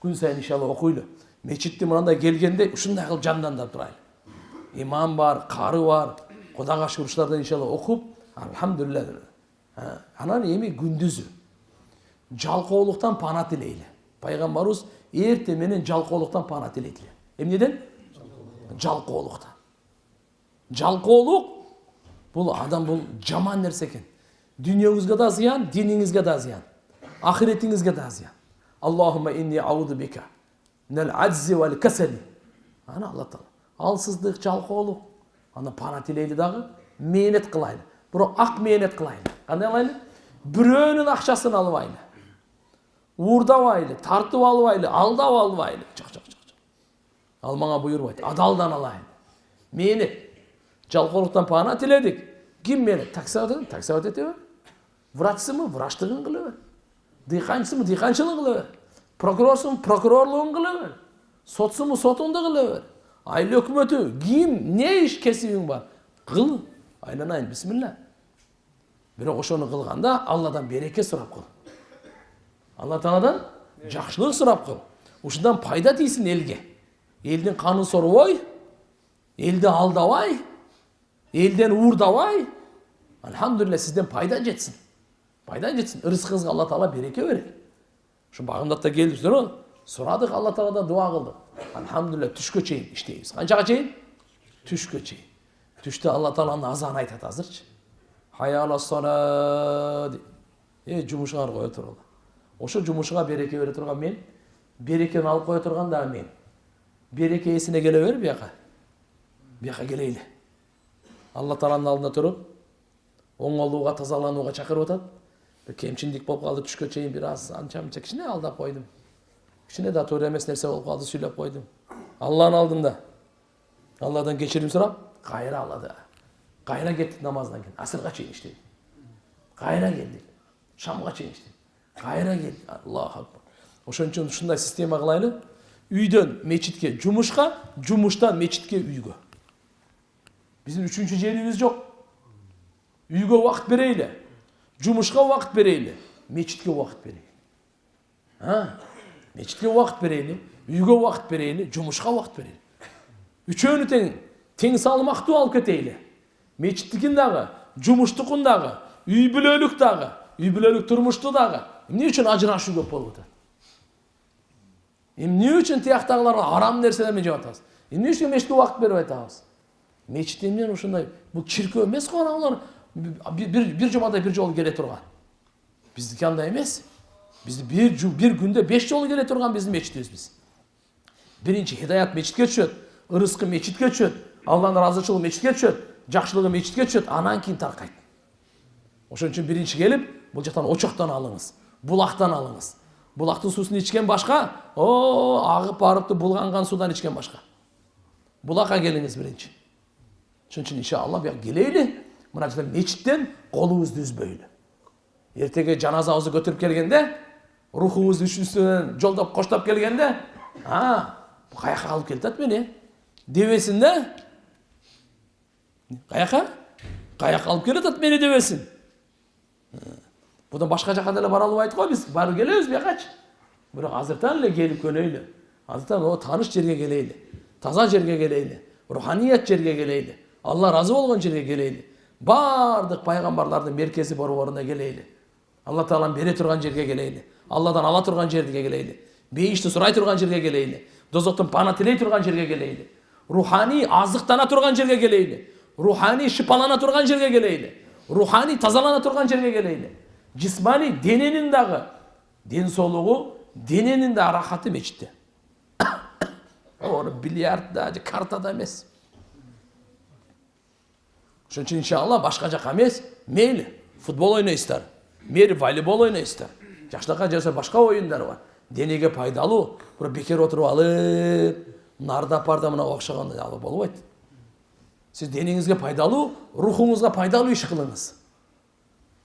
Күн сайын иншалла окуйлу. Мечитте мындай келгенде ушундай кылып жандандырып турайлы. Имам бар, кары бар, Кудайга шүгүрлөрдөн иншалла окуп, алхамдулилля. Анан эми күндүзү жалкоолуктан пана тилейли. Пайгамбарыбыз эртең менен жалкоолуктан пана тилейт. Эмнеден? Жалкоолуктан. Жалкоолук бул адам бул жаман нерсе экен. Дүйнөңүзгө да зыян, диниңизге да зыян, ахиретиңизге да зыян. Аллахумма инни аузу бика минал аджзи вал касали. Ана Алла таала. Алсыздык, жалкоолук. Аны пана тилейли дагы, мээнет кылайлы. Бирок ак мээнет кылайлы. Кандай кылайлы? Бирөөнүн акчасын албайлы. Уурдабайлы, тартып албайлы, алдап албайлы. Жок. Ал мага буйрубайт. Адалдан алайын. Мээнет. Жалкоолуктан пана тиледик. Ким мээнет? Таксоват этеби? Врачсымы? Врачтыгын кыла бер. Дыйканчысымы? Дыйканчылыгын кыла бер. Прокурорсуму? Прокурорлугун кыла бер. Сотсуму? Сотунду кыла бер. Айыл өкмөтү, ким, не иш кесибиң бар? Кыл. Айланайын, бисмилла. Бирок ошону кылганда Алладан береке сурап кыл. Алла Тааладан жакшылык сурап кыл. Ушундан пайда тийсин элге. Элдин канын сорбой, элди алдабай, элден уурдабай, Альхамдулилля, сізден пайда жетсін. Пайда жетсін. Рызқыңызға Алла Тағала береке береді. Şu бағымдатта келдіңіздер ғой. Сұрадық, Алла Тағаладан дуа қылдық. Альхамдулилля, түшке шейін іштейміз. Қаншаға шейін? Түшке шейін. Түште Алла Тағаланың азанын айтады азырчы. Хайя ала сала дейді. Жұмышқа қоя тұрған. Ошо жұмышқа береке бере тұрған мен, берекені алып қоя тұрған да мен. Береке есіне келе бер, бияқа келейлі. Алла Тағаланың алдында тұрып, оңалуға, тазалануға шақырып отады. Bir kemçinlik болып қалды, түшке шейін biraz анша-мынша кішкене алдап қойдым. Кішкене да тура емес нәрсе болып қалды, сөйлеп қойдым. Алланың алдында. Алладан кешірім сұрап, қайра алады. Қайра кеттік намаздан кейін. Асырға шейін іштедік. Қайра келдік. Шамға шейін іштедік. Қайра келдік. Аллаху акбар. Ошон үчүн ушундай система кылайлы. Үйдөн мечитке жумушка, жумуштан мечитке үйгө. Биздин үчүнчү жерибиз жок. Үйгө убакыт берейли. Жумушка убакыт берейли. Мечитке убакыт берейли. Мечитке убакыт берейли, үйгө убакыт берейли, жумушка убакыт берейли. Үчөөнү тең салмактуу алып кетейли. Мечиттикин дагы, жумуштукун дагы, үй бүлөлүк дагы, үй бүлөлүк турмушту дагы. Эмне үчүн ажырашуу көп болуп атат? Эмне үчүн тияктагыларга арам нерселер менен жеп атабыз? Эмне үчүн мечитке убакыт берип атабыз? Мечит эмне ушундай? Бул чиркөө эмес го, алар bir жумада bir жолу келе турган. Биздики андай эмес. Бизди bir күндө 5 жолу келе турган биздин мечитибиз биз. Биринчи хидаят мечитке түшөт, ырыскы мечитке түшөт, Алланын ыраазычылыгы мечитке түшөт, жакшылыгы мечитке түшөт, анан кийин таркайт. Ошон үчүн биринчи келип, бул жактан очоктон алыңыз, булактан алыңыз. Булактын суусун ичкен башка, агып барыпты булганган судан ичкен башка. Булакка келиңиз биринчи. Ошон үчүн иншалла бияк келейли. Мына жерде мечиттен колубузду үзбөйлү. Эртеге жаназабызды көтөрүп келгенде, рухубузду үстүнөн жолдоп коштоп келгенде, каяка алып келатат мени? Дебесин да? Каяка алып келатат мени дебесин? Будан башка жака деле бара албайт го биз. Бары келебиз биякачы. Бирок азыртан эле келип көнөйлү. Азыртан тааныш жерге келейли. Таза жерге келейли. Руханият жерге келейли. Алла разы болгон жерге келейли. Бардык пайгамбарлардын меркези борборуна келейли. Алла Таалам бере турган жерге келейли. Алладан ала турган жерге келейли. Бейишти сурай турган жерге келейли. Дозоктон пана тилей турган жерге келейли. Рухани азыктана турган жерге келейли. Рухани шипалана турган жерге келейли. Рухани тазалана турган жерге келейли. Жисмани дененин дагы ден соолугу, дененин да рахаты мечитте. Ор бильярдда, картада эмес. Ошон үчүн иншалла башка жака эмес, мейли футбол ойнойсуздар, мейли волейбол ойнойсуздар. Жаштарга жаса башка оюндар бар. Денеге пайдалуу, бирок бекер отуруп алып, нарда парда мына окшогон алып болбойт. Сиз денеңизге пайдалуу, рухуңузга пайдалуу иш кылыңыз.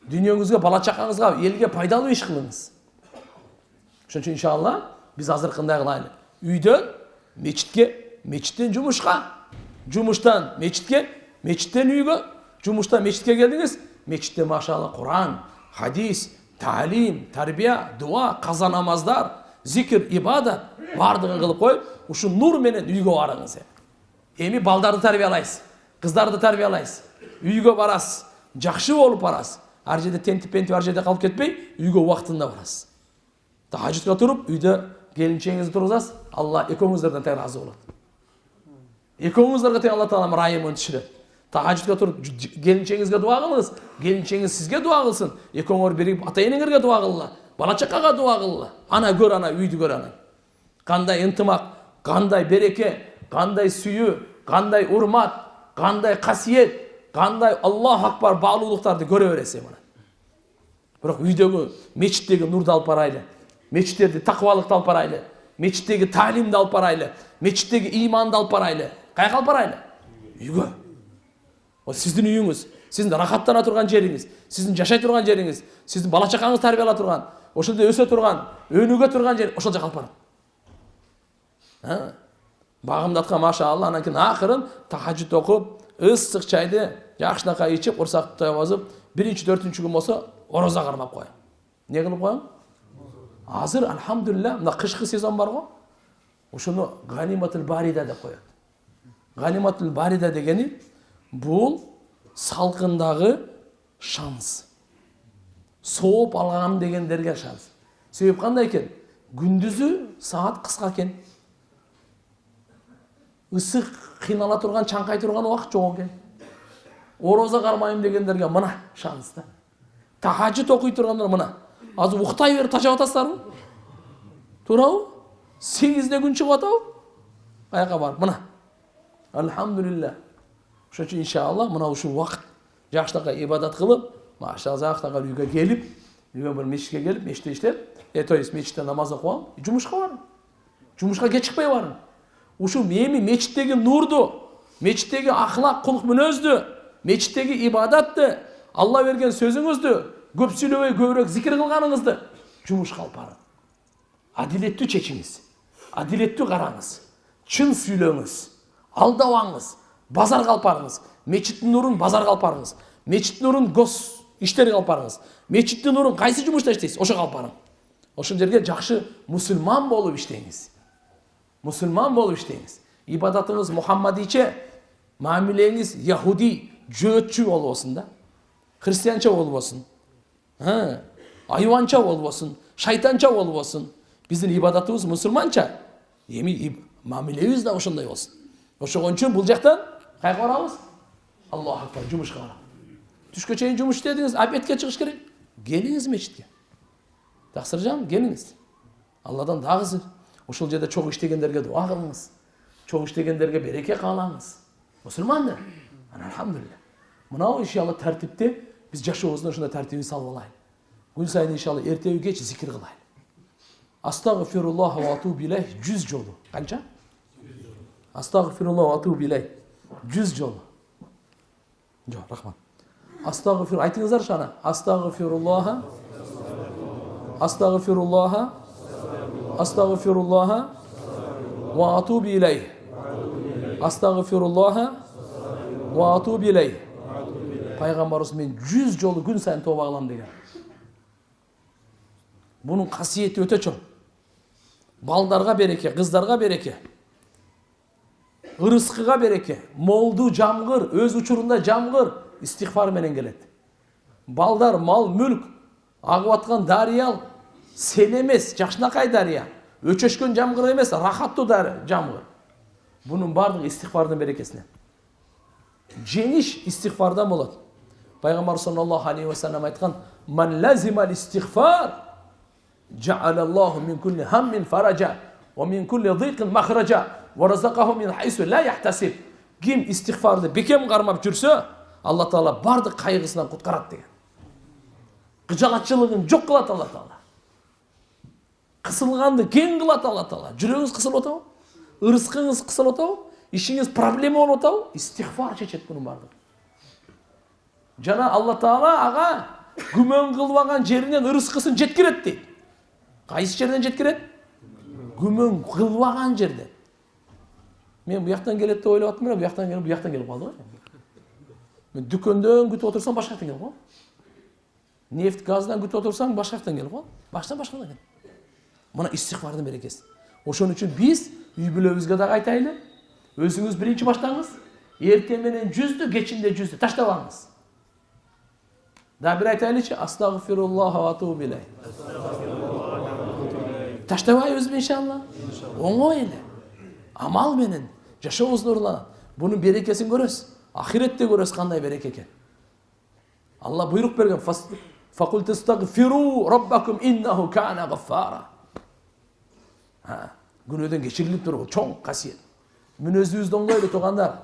Дүйнөңүзгө, бала чакаңызга, элге пайдалуу иш кылыңыз. Ошон үчүн иншалла биз азыркындай кылайлы. Үйдөн мечитке, мечиттен жумушка, жумуштан мечитке, мечиттен үйгө, жумуштан мечитке келдиңиз. Мечитте машалла Куран, хадис, таалим, тарбия, дуа, каза намаздар, зикир, ибадат бардыгын кылып коюп, ушу нур менен үйгө барыңыз. Эми балдарды тарбиялайсыз, кыздарды тарбиялайсыз. Үйгө барасыз, жакшы болуп барасыз. Ар жерде тентип ар жерде калып кетпей, үйгө убактында барасыз. Тахажжудка туруп, үйдө келинчеңизди тургузасыз. Алла экөөңүздөрдөн тең разы болот. Экөөңүздөргө тең Алла Таалам райымын түшүрөт. Тахажжудка туруп, келинчеңизге дуа кылыңыз, келинчеңиз сизге дуа кылсын. Экөөңөр бирип ата-энеңерге дуа кылыңла, бала чакага дуа кылыңла. Ана көр, ана үйдү көр ана. Кандай ынтымак, кандай береке, кандай сүйүү, кандай урмат, кандай касиет, кандай Аллаху акбар баалуулуктарды көрө бересиз мына. Бирок үйдөгү мечиттеги нурду алып барайлы. Мечиттерди таквалыкты алып барайлы. Мечиттеги таалимди алып барайлы. Мечиттеги иманды алып барайлы. Каяка алып барайлы? Үйгө. О сиздин үйүңүз, сиздин рахаттана турган жериңиз, сиздин жашай турган жериңиз, сиздин бала чакаңыз тарбияла турган, ошондо өсө турган, өнүгө турган жер, ошол жака алып барат. Багымдаткан машалла, анан кийин акырын тахажжуд окуп, ысык чайды жакшынакай ичип, урсакты тоябазып, 1-4 күн болсо ороза кармап коем. Не кылып коем? Азыр альхамдулилля, мына кышкы сезон бар го. Ошону ганиматул барида деп коет. Ганиматул барида дегени бул салкындагы шанс. Соғып алғам дегендерге шанс. Себеп қандай екен? Күндізі сағат қысқа екен. Ысық қинала тұрған, чаңқай тұрған уақыт жоқ екен. Ораза қармайым дегендерге мына шанс та. Тахаджуд оқи тұрғандар мына. Азыр ұйықтай беріп ташап атасыздар ма? Тура ғой? 8-де күн шығып атау? Қаяққа барып мына. Альхамдулилля. Ошон үчүн иншалла мына ушул уақыт жакшылыкка ибадат кылып, жактага үйгө келип, үйгө бир мечитке келип, мечитте иштеп, то есть мечитте намаз окуп алып, жумушка барым. Жумушка кеч чыкпай барым. Ушул эми мечиттеги нурду, мечиттеги ахлак, кулук мүнөздү, мечиттеги ибадатты, Алла берген сөзүңүздү, көп сүйлөбөй көбүрөөк зикир кылганыңызды жумушка алып барың. Адилеттүү чечиңиз, адилеттүү караңыз, чын сүйлөңүз, алдабаңыз, базарга алып барыңыз. Мечиттин нурун базарга алып барыңыз. Мечиттин нурун гос иштерге алып барыңыз. Мечиттин нурун кайсы жумушта иштейсиз, ошого алып барың. Ошол жерге жакшы мусулман болуп иштеңиз. Мусулман болуп иштеңиз. Ибадатыңыз Мухаммадиче, мамилеңиз яхуди, жөөтчү болбосун да. Христианча болбосун. Айванча болбосун, шайтанча болбосун. Биздин ибадатыбыз мусулманча. Эми мамилебиз да ошондой болсун. Ошого үчүн бул жактан кайга барабыз? Аллаху акбар, жумушка барабыз. Түшкө чейин жумуш иштедиңиз, обедке чыгыш керек. Келиңиз мечитке. Таксыржан, келиңиз. Алладан дагы ошол жерде чогуу иштегендерге дуа кылыңыз. Чогуу иштегендерге береке каалаңыз. Мусулмандар. Алхамдулилля. Мынау иншалла тартипте биз жашообуздун ушундай тартибин салып алайлы. Күн сайын иншалла эртеби кеч зикир кылайлы. Астагфируллах ва атубу илейх 100 жолу. Канча? Астагфируллах ва атубу илейх 100 жолу. Жок, рахмат. Астагфир, айтыңыздар шана. Астагфируллаха. Астагфируллаха. Астагфируллаха ва атубу илейх. Астагфируллаха ва атубу илейх. Пайгамбарыбыз мен 100 жолу күн сайын тооба кылам деген. Bunun kasiyeti öte çok. Baldarga bereke, kızlarga bereke. Irıskıga bereke. Moldu jamgır, öz uçurunda jamgır. İstiğfar menen gelet. Baldar, mal, mülk. Agıp atkan dariyal. Sen emes, jakşınakay dariya. Öçöşkön jamgır emes, rahatlı jamgır. Bunun bardığı istiğfardan berekesine. Jeniş istiğfardan bolat. Peygamber sallallahu aleyhi ve sellem aytkan, "Man lazimal istiğfar Ja'alallahu min kulli hammin faraja ve min kulli dhiqin makhraja ve razaqahu min haythu la yahtasib." Kim istiğfardı bekem karmap жүрсө, Allah Taala bardıq kaygısından kutkarat деген. Kıcalatçılığın çok kılat Allah Taala. Kısılgandı keng kılat Allah Taala. Жүрегіңіз kısılıp отабы, ырыскыңыз kısılıp отабы, işiniz problemi olup отабы, istiğfar çeçet bunun bardıq. Жана Allah Taala ağa күмөн kılvagan jerinden ырыскысын жеткирет дейт. Кайсы жерден жеткирет? Күмөн кылбаган жерден. Мен буяктан келет деп ойлоп аттым, буяктан келип калды го. Мен дүкөндөн күтүп отурсам башка жактан келип калды. Нефт, газдан күтүп отурсаң башка жактан келип калды. Башка келет. Мына истигфардын берекеси. Ошон үчүн биз үй бүлөбүзгө дагы айтайлы. Өзүңүз биринчи баштаңыз. Эртең менен 100дү, кечинде 100дү таштабаңыз. Да бир айтайлычы, астагфируллах ва атубу илейх. Таштабайбыз иншалла. Оңой эле. Амал менен жашообуз нурланат. Бунун берекесин көрөсүз. Ахиретте көрөсүз кандай береке экен. Алла буйрук берген. Факул тастагфиру раббакум иннаху кана гаффара. Күнөөдөн кечирилип тургул чоң касиет. Мүнөзүбүздү оңдойлу туугандар.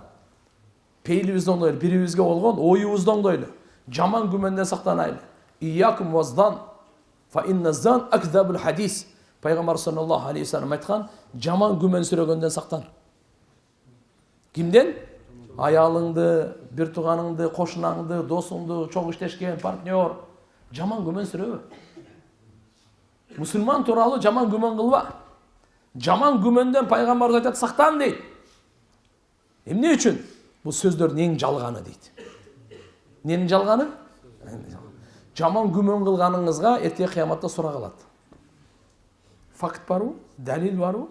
Пейлибизди оңдойлу, бирибизге болгон оюбузду оңдойлу. Жаман күмөндөн сактанайлы. Iyyakum ваздан fa inna zan akzabul hadis. Пайгамбар саллаллаху алейхи ва саллям айткан, жаман күмөн сүрөгөндөн сактан. Кимден? Аялыңды, бир тууганыңды, кошунаңды, досуңду, чоң иштешкен партнер. Жаман күмөн сүрөбө. Мусулман тууралуу жаман күмөн кылба. Жаман күмөндөн пайгамбар айтат сактан дейт. Эмне үчүн? Бул сөздөрдүн эң жалганы дейт. Ненин жалганы? Жаман күмөн кылганыңызга эртең кыяматта сурак алат. Факт барбы? Далил барбы?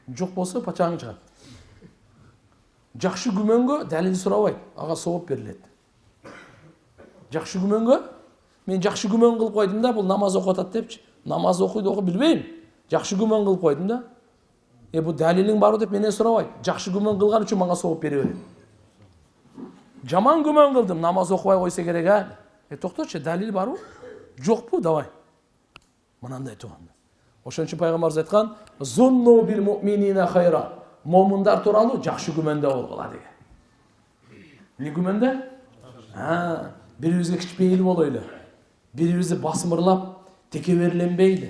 Жок болсо пачаңы чыгат. Жакшы күмөнгө далил сурабайт, ага сооп берилет. Жакшы күмөнгө мен жакшы күмөн кылып койдум да, бул намаз окуп атат депчи. Намаз окуйду билбейм. Жакшы күмөн кылып койдум да. Бул далилиң барбы деп менен сурабайт. Жакшы күмөн кылган үчүн мага сооп бере берет. Жаман күмөн кылдым, намаз окубай койсо керек, а? Токточу, далил барбы? Жокпу, давай. Мынандай туганда. Ошон үчүн пайгамбарыбыз айткан: "Зунну бил муъминина хайра." Момундар тууралуу жакшы күмөндө болгула деген. Эмне күмөндө? Бирибизге кичпейил болойлу. Бирибизди басмырлап, текеберленбейлі.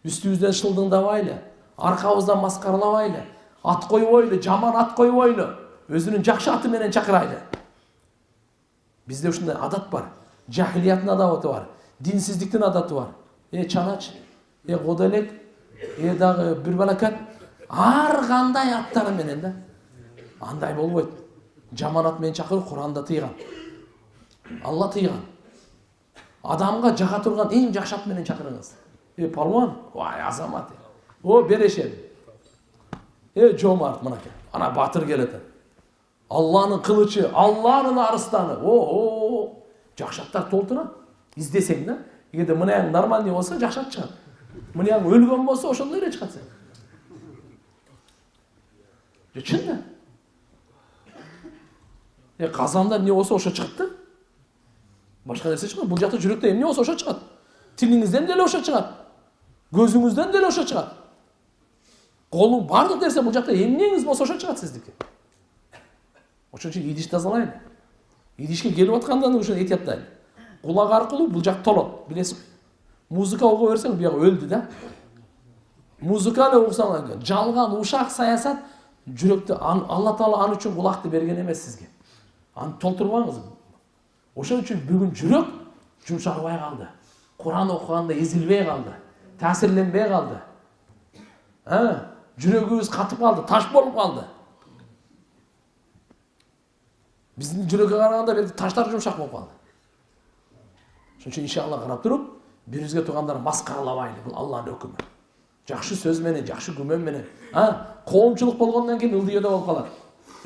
Үстүбүздөн шылдыңдабайлы. Аркабыздан маскаралабайлы. Ат койбойлу, жаман ат койбойлу. Өзүнүн жакшы аты менен чакырайлы. Бизде ушундай адат бар. Жахилияттын адаты бар. Динсиздиктин адаты бар. Чанач, кодолек, дагы бир балакат. Ар кандай аттары менен да. Андай болбойт. Жаман ат менен чакыруу Куранда тыйган. Алла тыйган. Адамга жака турган эң жакшы ат менен чакырыңыз. Палуан, вай азамат. Берешет. Жомарт мынакей. Ана батыр келет. Алланын кылычы, Алланын арыстаны. Жакшы аттар толтура. Издесең да. Эгерде мынаяң нормальный болсо жакшы ат чыгат. Мынаяң өлгөн болсо ошондой эле чыгат. Чын да. Казанда эмне болсо ошо чыгат да. Башка нерсе чыгат. Бул жакта жүрөктө эмне болсо ошо чыгат. Тилиңизден деле ошо чыгат. Көзүңүздөн деле ошо чыгат. Колуң бардык нерсе бул жакта эмнеңиз болсо ошо чыгат сиздики. Ошон үчүн идиш тазалайлы. Идишке келип аткандан ошо этияттайлы. Кулак аркылуу бул жак толот, билесизби? Музыка уга берсең, бияга өлдү да. Музыканы угсаң, жалган ушак саясат жүрөктө Алла Таала аны үчүн кулакты берген эмес сизге. Аны толтурбаңыз. Ошон үчүн бүгүн жүрөк жумшарбай калды. Куран окуганда эзилбей калды. Таасирленбей калды. Жүрөгүбүз катып калды, таш болуп калды. Биздин жүрөгкө караганда бир таштар жумшак болуп калды. Ошон үчүн иншалла карап туруп, бирибизге туугандар маскаралабайлы. Бул Алланын өкүмү. Жакшы сөз менен, жакшы күмөн менен. Коомчулук болгондон кийин ылдыйда болуп калат.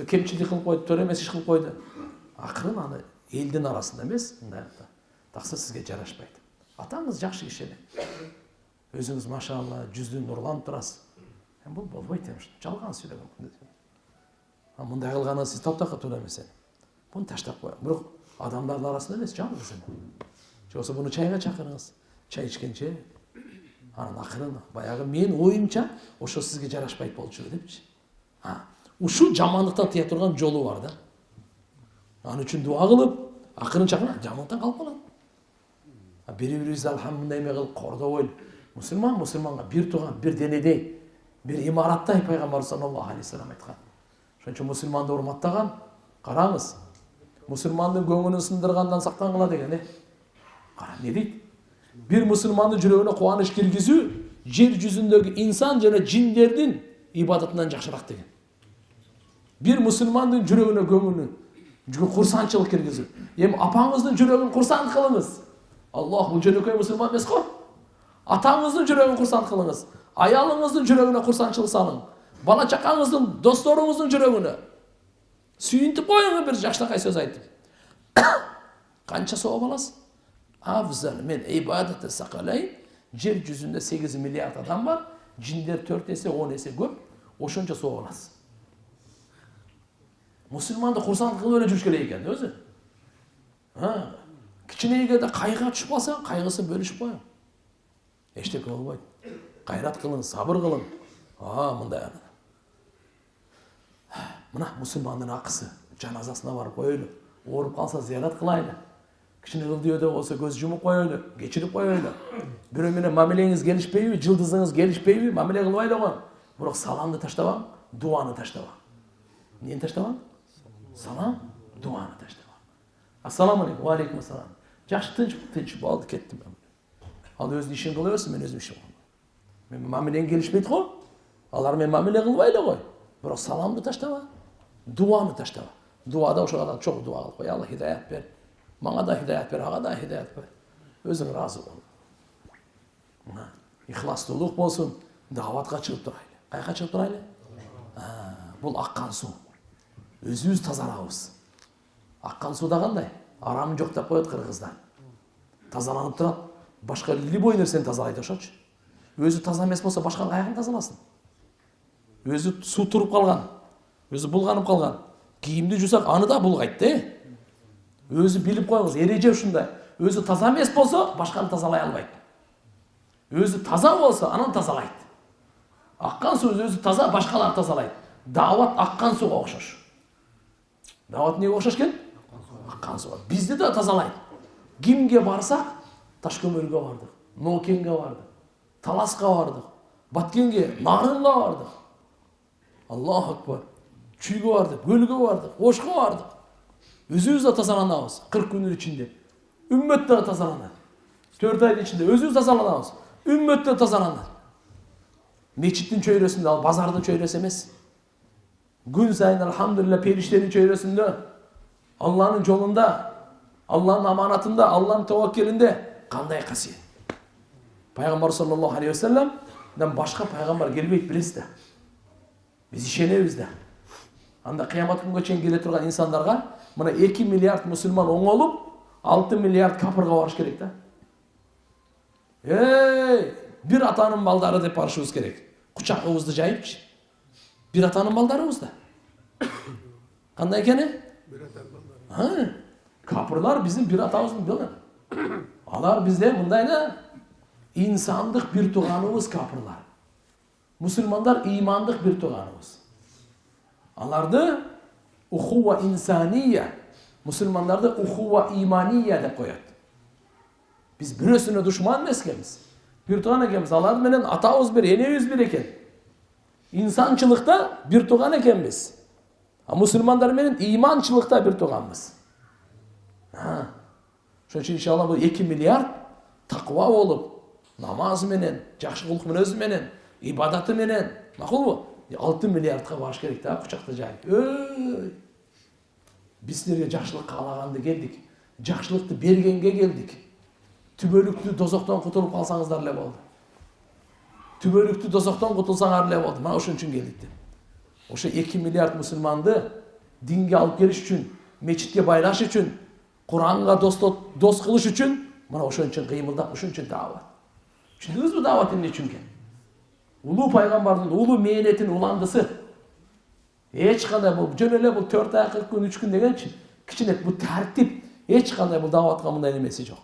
Кемчилик кылып койду, төр эмес иш кылып койду. Акырын аны элдин арасында эмес, мындайда. Такса сизге жарашпайт. Атаңыз жакшы киши эле. Өзүңүз машалла, жүздүн нурланып турасыз. Бул болбойт эми, жалган сүйлөгөн. Мындай кылганы сиз таптакка туура эмес. Буну таштап коюңуз. Бирок адамдардын арасында эмес, жалгыз эле. Же болбосо буну чайга чакырыңыз. Чай ичкенче анан акырын баягы мен оюмча ошо сизге жарашпайт болчу депчи. Ушул жамандыктан тыя турган жолу бар да. Аны үчүн дуа кылып, акырын чакырып, жамандыктан калып калат. Бири-бирибизди алхамдулилlah эме кылып кордобойлу. Мусулманга бир тууган, бир денедей, бир имараттай пайгамбар саллаллаху алейхи вассалам айткан. Ошон үчүн мусулманды урматтаган, караңыз. Мусулмандын көңүлүн сындыргандан сактангыла деген, Кара, не дейт? Бир мусулмандын жүрөгүнө кубаныч киргизүү жер жүзүндөгү инсан жана жиндердин ибадатынан жакшыраак деген. Бир мусулмандын жүрөгүнө көңүлүн курсанчылык киргизүү. Эми апаңыздын жүрөгүн курсант кылыңыз. Аллах, бул жөнөкөй мусулман эмес го. Атаңыздын жүрөгүн курсант кылыңыз. Аялыңыздын жүрөгүнө курсанчылык салың. Бала чакаңыздын, досторуңуздун жүрөгүнө сүйүнтүп коюңуз бир жакшынакай сөз айтып. Канча сооп аласыз? Afzal men ibadeti sakalayn, жер жүзүндө 8 миллиард адам бар, жиндер 4 эсе 10 эсе көп, ошончо сооп аласыз. Мусулманды курсант кылып эле жүрүш керек экен өзү. Кичинегеде кайга түшүп калсаң, кайгысын бөлүшүп коюң. Эчтеке болбойт. Кайрат кылың, сабыр кылың. Мындай ана. Мына мусулмандын акысы, жаназасына барып коелу. Ооруп калса зиярат кылайлы. Кичине ылдыйда болсо көз жумуп коелу, кечирип коелу. Бирөө менен мамилеңиз келишпейби, жылдызыңыз келишпейби, мамиле кылбайлы го. Бирок саламды таштабаң, дуаны таштабаң. Эмнени таштабаң? Салам, дуаны таштабаң. Ассаламу алейкум, ва алейкум ассалам. Жакшы, тынч болду, кеттим. Ал өзүнүн ишин кыла берсин, мен өзүм ишим кылам. Мен мамилең келишпейт го. Алар менен мамиле кылбайлы го. Бирок саламды таштаба, дуаны таштаба. Дуада ошо кадar чоң дуа кылып кой. Алла хидаят бер. Мага да хидаят бер, ага да хидаят бер. Өзүң разы бол. Ихластуулук болсун, даватка чыгып турайлы. Кайга чыгып турайлы? Бул аккан суу. Өзүбүз тазарабыз. Аккан сууда кандай? Арамы жоқ деп коет кыргыздар. Тазаланып турат. Башка любой нерсени тазалайт ошочу. Өзү таза эмес болсо башканы каягын тазаласын? Өзү суу туруп калган, өзү булганып калган. Кийимди жусак, аны да булгайт да. Өзү билип коюңуз, эреже ушундай. Өзү таза эмес болсо башканы тазалай албайт. Өзү таза болсо анан тазалайт. Аккан суу өзү таза, башкалар тазалайт. Даават аккан сууга окшош. Даават эмнеге окшош экен? Аккан сууга. Бизди да тазалайт. Кимге барсак, Ташкөмөргө бардык, Ноокенге бардык, Таласка бардык, Баткенге, Нарынга бардык. Аллаху акбар. Чүйгө бардык, Көлгө бардык, Ошко бардык. Өзүбүз да тазаланабыз 40 күнүн ичинде. Үммөт да тазаланат. 4 айдын ичинде өзүбүз тазаланабыз. Үммөт да тазаланат. Мечиттин чөйрөсүндө, ал базардын чөйрөсү эмес. Күн сайын алхамдулилла периштенин чөйрөсүндө, Алланын жолунда, Алланын аманатында, Алланын таваккелинде кандай касиет. Пайгамбар саллаллаху алейхи ва салламдан башка пайгамбар келбейт, билесиз да. Биз ишенебиз да. Анда кыямат күнгө чейин келе турган инсандарга мына 2 миллиард мусулман оңолуп, 6 миллиард капырга барыш керек да. Бир атанын балдары деп барышыбыз керек. Кучагыбызды жайыпчы. Бир атанын балдарыбыз да. Кандай экени? Бир атанын балдары. Капырлар биздин бир атабыздын балдары. Алар бизде мындай да инсандык бир тууганыбыз капырлар. Мусулмандар имандык бир тууганыбыз. Аларды ухува инсания, мусулмандарды ухува имания деп коет. Биз бирөөсүнө душман эмес экенбиз. Бир тууган экенбиз. Алар менен атабыз бир, энебиз бир экен. Инсанчылыкта бир тууган экенбиз. А мусулмандар менен иманчылыкта бир тууганбыз. Ошон үчүн иншалла бул 2 миллиард таква болуп, намазы менен, жакшы кулк мүнөзү менен, ибадаты менен, макулбу? 6 миллиардка барыш керек да, кучакта жайып. Биз силерге жакшылык каалаганды келдик. Жакшылыкты бергенге келдик. Түбөлүктүү дозоктон кутулуп калсаңыздар эле болду. Түбөлүктүү дозоктон кутулсаңар эле болду. Мына ошон үчүн келдик деп. Ошо 2 миллиард мусулманды динге алып келиш үчүн, мечитке байлаш үчүн, Куранга дос кылыш үчүн, мына ошон үчүн кыймылдап, ошон үчүн даават. Түшүндүңүзбү даават эмне үчүн экен? Улуу пайгамбардын улуу мээнетин уландысы. Эч кандай бул жөн эле бул 4 ай 40 күн 3 күн дегенчи. Кичине бул тартип, эч кандай бул дааватка мындай немеси жок.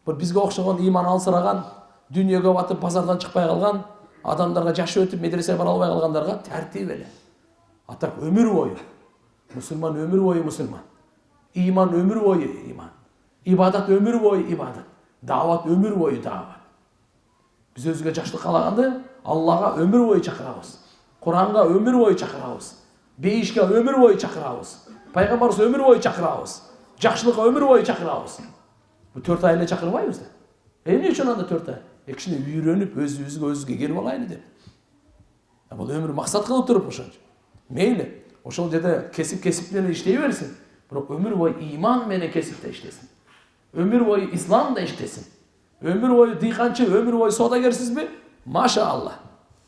Бул бизге окшогон иман алсыраган, дүйнөгө батып базардан чыкпай калган, адамдарга жашы өтүп медресеге бара албай калгандарга тартип эле. Атак өмүр бою. Мусулман өмүр бою мусулман. Иман өмүр бою иман. Ибадат өмүр бою ибадат. Даават өмүр бою даават. Биз өзүгө жакшылык каалаганды Аллага өмүр бою чакырабыз. Куранга өмүр бою чакырабыз. Бейишке өмүр бою чакырабыз. Пайгамбарыбыз өмүр бою чакырабыз. Жакшылыкка өмүр бою чакырабыз. Бул 4 ай эле чакырбайбыз да. Эмне үчүн анда 4 ай? Кичине үйрөнүп, өзүбүзгө келип алайлы деп. Бул өмүр максат кылып туруп ошончо. Мейли, ошол жерде кесип менен иштей берсин. Бирок өмүр бою иман менен кесипте иштесин. Өмүр бою исламда иштесин. Өмүр бою дыйканчы, өмүр бою соодагерсизби? Машаалла.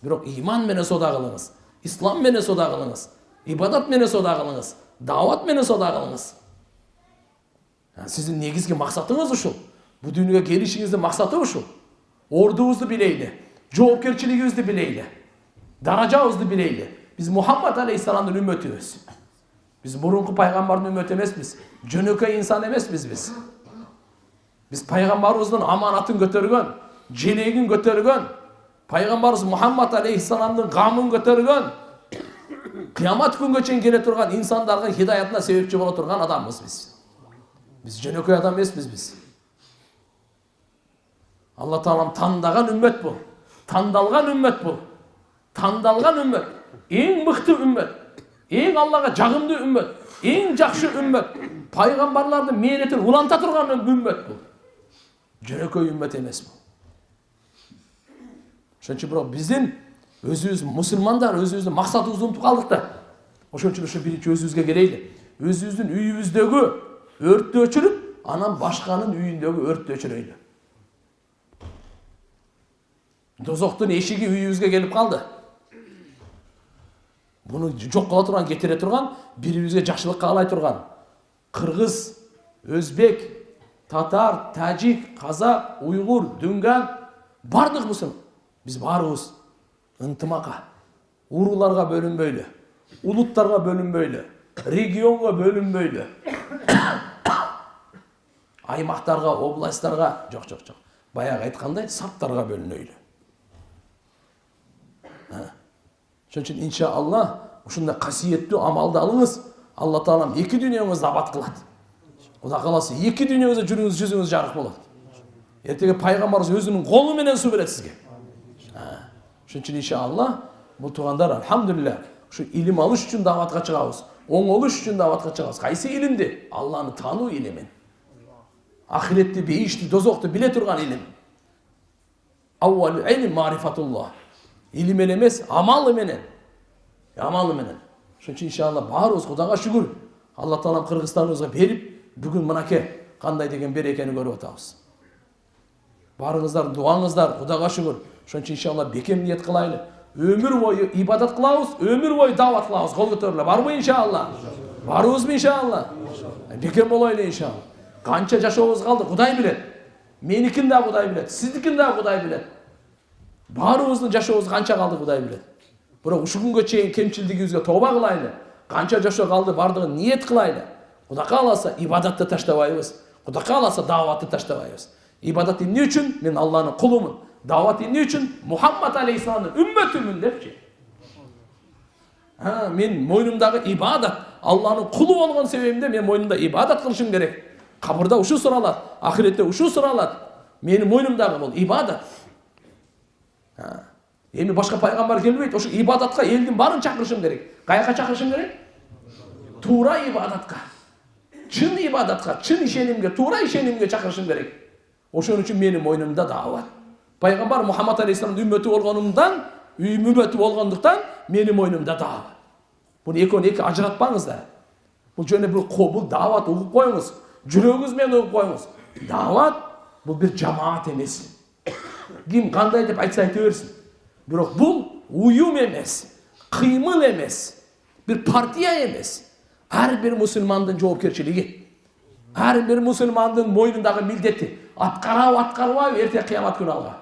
Бирок иман менен соода кылыңыз. Ислам менен соода кылыңыз. Ибадат менен соода кылыңыз. Даават менен соода кылыңыз. Сиздин негизги максатыңыз ушул. Бул дүйнөгө келишиңиздин максаты ушул. Ордубузду билейли. Жоопкерчилигибизди билейли. Даражабызды билейли. Биз Мухаммад алейхиссаламдын үммөтүбүз. Биз мурунку пайгамбардын үммөтү эмеспиз. Жөнөкөй инсан эмеспиз биз. Биз пайгамбарыбыздын аманатын көтөргөн, желегин көтөргөн, пайгамбарыбыз Мухаммад алейхиссаламдын гамын көтөргөн, кыямат күнгө чейин келе турган инсандардын хидаятына себепчи боло турган адамбыз биз. Биз жөнөкөй адам эмеспиз биз. Алла Таалам тандаган үммөт бул. Тандалган үммөт бул. Тандалган үммөт. Эң мыкты үммөт. Эң Аллага жагымдуу үммөт. Эң жакшы үммөт. Пайгамбарлардын мээнетин уланта турган үммөт бул. Жөнөкөй үммөт эмес бул. Ошон үчүн бирок биздин өзүбүз мусулмандар өзүбүздүн максатыбызды унутуп калдык да. Ошон үчүн ошо биринчи өзүбүзгө келейли. Өзүбүздүн үйүбүздөгү өрттү өчүрүп, анан башканын үйүндөгү өрттү өчүрөйлү. Дозоктун эшиги үйүбүзгө келип калды. Буну жок кыла турган, кетире турган, бирибизге жакшылык каалай турган кыргыз өзбек, татар, тәжик, қазақ, ұйғыр, дүнген, бардық мұсылман. Біз барымыз ынтымаққа, уруларға бөлінбейлі, улуттарға бөлінбейлі, регионға бөлінбейлі, аймақтарға, областарға, жоқ. Баяғы айтқандай, саптарға бөлінейлі. Шон үшін, иншалла, ушундай қасиетті амалды алыңыз. Алла Таалам екі дүниеңізді абат қылады. Құда қаласа, екі дүниеңізде жүріңіз, жүзіңіз жарық болады. Ертеге пайғамбарымыз өзінің қолыменен су береді сізге. Шон үшін, иншалла, бұл туғандар, альхамдулилля, шу илим алыш үшін даватқа шығабыз. Оңолыш үшін даватқа шығабыз. Қайсы илимди? Алланы тану илимен. Ахиретті, бейішті, дозоқты біле тұрған илим. Аввал илим марифатуллах. Илим емес, амалы менен. Амалы менен. Шон үшін, иншалла, барыбыз, Құдаға шүгүр. Алла Таалам Қырғызстанымызға беріп, бүгін мынаке қандай деген берекені көріп отырмыз. Барыңыздар, дуаңыздар, Құдаға шүгүр. Шон үшін, иншалла, бекем ниет қылайлы. Өмір бойы ибадат қылабыз, өмір бойы дават қылабыз. Қол көтерілі. Бар ма иншалла? Барыбыз ба иншалла? Бекем болайлы иншалла. Қанша жашауымыз қалды, Құдай біледі. Менікін де Құдай біледі, сіздікін де Құдай біледі. Барыбыздың жашауымыз қанша қалды, Құдай біледі. Бірақ ұшы күнге чейін кемшілдігімізге тоба қылайлы. Қанша жашау қалды, бардығын ниет қылайлы. Құда қаласа ибадатты таштабайбыз. Құда қаласа даватты таштабайбыз. Ибадат не үшін? Мен Алланың құлымын. Дават не үшін? Мұхаммад алейхиссаламның үмметімін депші. Мен мойнымдағы ибадат, Алланың құлы болған себебімде мен мойнымда ибадат қылышым керек. Қабырда ұшы сұралады, ақиретте ұшы сұралады. Менің мойнымдағы бұл ибадат. Еми башқа пайғамбар келмейді, ошы ибадатқа елдің барын шақырышым керек. Қаяққа шақырышым керек? Тура ибадатқа. Чын ибадатқа, чын ишенімге, тура ишенімге шақырышым керек. Ошон үшін менің мойнымда дават. Пайғамбар Мұхаммад алейхиссаламның үмметі болғандықтан менің мойнымда дават. Бұны екі ажыратпаңыздар. Бұл жөне бұл дават ұғып қойыңыз. Жүрегіңізбен ұғып қойыңыз. Дават бұл бір жамаат емес. Кім қандай деп айтса айта берсін. Бірақ бұл ұйым емес, қимыл емес, бір партия емес. Әрбір мұсылмандың жауапкершілігі. Әрбір мұсылмандың мойнындағы милдеті. Атқарау, ерте қиямат күні алға.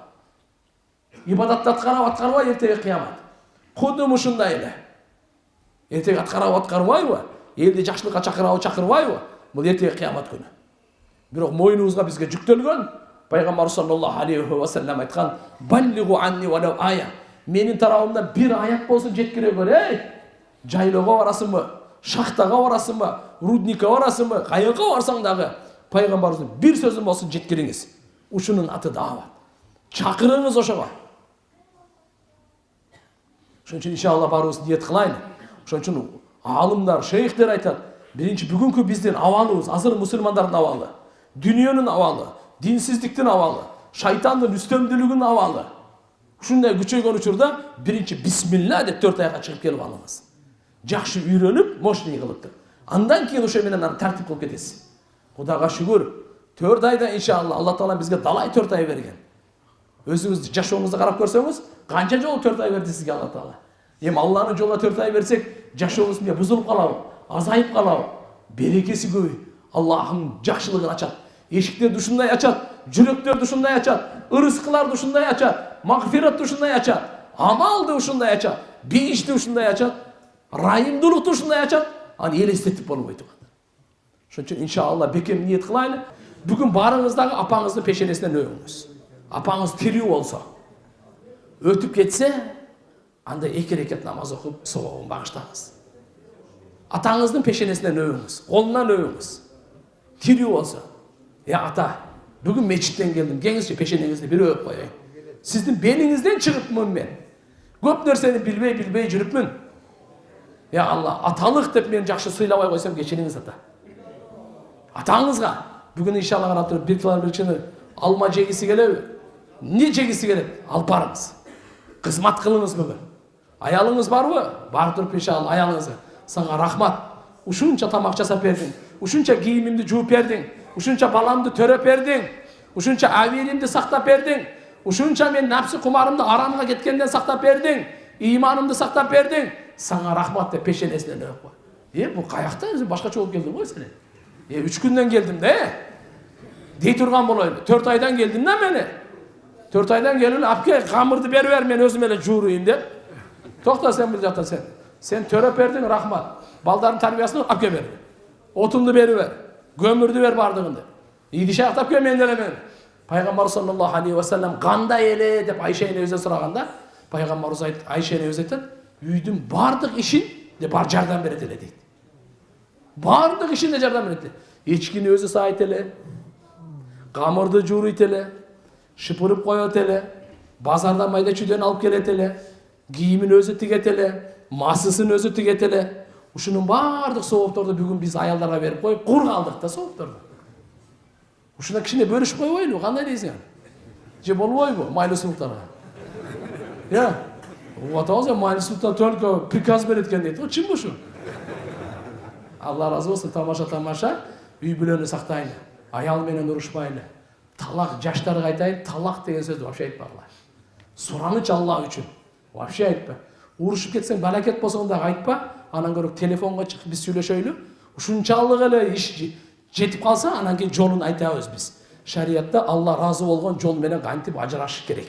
Ибадатты атқарау, ерте қиямат. Құды мұшындайлы. Ерте атқарау, елді жақшылыққа шақырау, бұл ерте қиямат күні. Бірақ мойныңызға бізге жүктелген, Пайғамбар саллаллаху алейхи ва саллям айтқан: "Баллигу анни валау ая." Менің тарауымнан бір аят болсын жеткіре көр. Жайлауға барасың ба, шахтаға барасың ба, рудникқа барасың ба, қайыққа барсаң дағы пайғамбарымыздың бір сөзін болсын жеткіріңіз. Ушының аты дават. Шақырыңыз ошоға. Ошон үчүн иншалла барыбыз ниет кылайлы. Ошон үчүн алымдар, шейхтер айтат: "Биринчи бүгүнкү биздин абалыбыз, азыр мусулмандардын абалы, дүниөнүн абалы, динсиздиктин абалы, шайтандын үстөмдүүлүгүнүн абалы. Ушундай күчөйгөн учурда биринчи бисмилла деп 4 аяга чыгып келип алыңыз. Жакшы үйрөнүп, мощный кылып туруп. Андан кийин ошо менен аны тартип кылып кетесиз. Кудайга шүгүр, 4 айда иншалла Алла Таала бизге далай 4 ай берген. Өзүңүз жашооңузду карап көрсөңүз, канча жолу 4 ай берди сизге Алла Таала. Эми Алланын жолуна 4 ай берсек, жашообуз эмне бузулуп калабы, азайып калабы? Берекеси көп. Аллахым жакшылыгын ачат. Эшиктерди ушундай ачат, жүрөктөрдү ушундай ачат, ырыскыларды ушундай ачат, магфиратты ушундай ачат, амалды ушундай ачат, бейишти ушундай ачат, райымдуулукту ушундай ачат, аны элестетип болбой турат. Ошон үчүн иншалла бекем ниет кылайлы. Бүгүн барыңыздагы апаңыздын пешенесинен өбүңүз. Апаңыз тирүү болсо, өтүп кетсе, анда 2 рекет намаз окуп сабабын багыштаңыз. Атаңыздын пешенесинен өбүңүз, колунан өбүңүз. Тирүү болсо: "Ата, бүгүн мечиттен келдим, кеңизчи пешенеңизди бир өп коеюн. Сиздин белиңизден чыгыпмын мен. Көп нерсени билбей жүрүпмүн. Алла, аталык деп мен жакшы сыйлабай койсом кечириңиз ата. Атаңызга бүгүн иншалла карап туруп бир километр алма жегиси келеби? Не жегиси келет? Алып барыңыз. Кызмат кылыңыз бүгүн. Аялыңыз барбы? Барып туруп иншалла аялыңызга: "Сага рахмат. Ушунча тамак жасап бердиң, ушунча кийимимди жууп бердиң, ушунча баламды төрөп бердиң, ушунча авиримди сактап бердиң, ушунча мен напсы кумарымды арамга кеткенден сактап бердиң, иманымды сактап бердиң. Сага рахмат" деп пешенесинен өп кой. Бул каякта өзү башкача болуп келди го сен. 3 günden geldim de. Dey turgan bolaylı. 4 aydan geldim de meni. 4 aydan gelin apke kamırdı beri men özüm ele juuruyum dep. Tokta sen bil jatan sen. Sen törep berdin rahmat. Baldarın tarbiyasını apke ber. Otundu beri ver. Gömürdü ver bardığında. İdişe aktap gömendelemen. Peygamber sallallahu aleyhi ve sellem qanday ele dep Ayşe'ne öze sıraganda Peygamber Ayşe'ne öze aytат, üydün bardıq işin de bar jardan beret ele deydi. Bardıq işin de jardan beret ele. Echkini özü sayt ele. Qamırdı juuruyt ele. Şıpırıp koyot ele. Bazardan mayda çüden alıp kelet ele. Giyimin özü tiget ele. Masısın özü tiget ele. Uşunun bardıq soğuktordu bugün biz ayallara verip koyup kur kaldık da soğuktordu. Ушуна кичине бөлүшүп койбойлубу? Кандай дейсиң? Же болбойбу майлысуулуктарга? Я. Атабыз майлысуулуктар только приказ берет экен дейт. Чынбы ушу? Алла разы болсун, тамаша. Үй бүлөнү сактайлы. Аял менен урушпайлы. Талак жаштарга айтайын, талак деген сөздү вообще айтпагыла. Сураныч Алла үчүн. Вообще айтпа. Урушуп кетсең балакет болсоң дагы айтпа. Анан көрүп телефонго чыгып биз сүйлөшөйлү. Ушунчалык эле иш жетип калса, анан кийин жолун айтабыз биз. Шариятта Алла разы болгон жол менен кантип ажырашыш керек.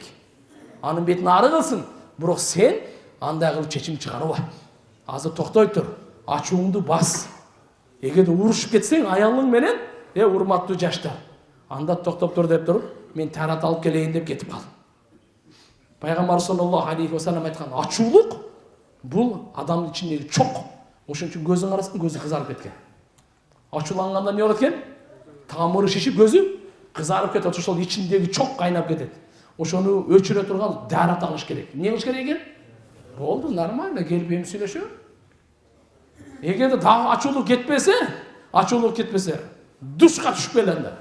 Анын бетин ары кылсын. Бирок сен андай кылып чечим чыгарба. Азыр токтой тур. Ачууңду бас. Эгерде урушуп кетсең аялың менен, урматтуу жаштар. Анда токтоп тур деп туруп, мен тарат алып келейин деп кетип кал. Пайгамбар саллаллаху алейхи ва саллям айткан, ачуулук бул адамдын ичиндеги чок. Ошон үчүн көзүң карасаң, көзү кызарып кеткен. Ачууланганда не болот экен? Тамыры шишип көзү кызарып кетет, ошол ичиндеги чок кайнап кетет. Ошону өчүрө турган дары алыш керек. Эмне кылыш керек экен? Болду, нормально, келип эми сүйлөшө. Эгерде дагы ачуулук кетпесе, душка түшүп келенде.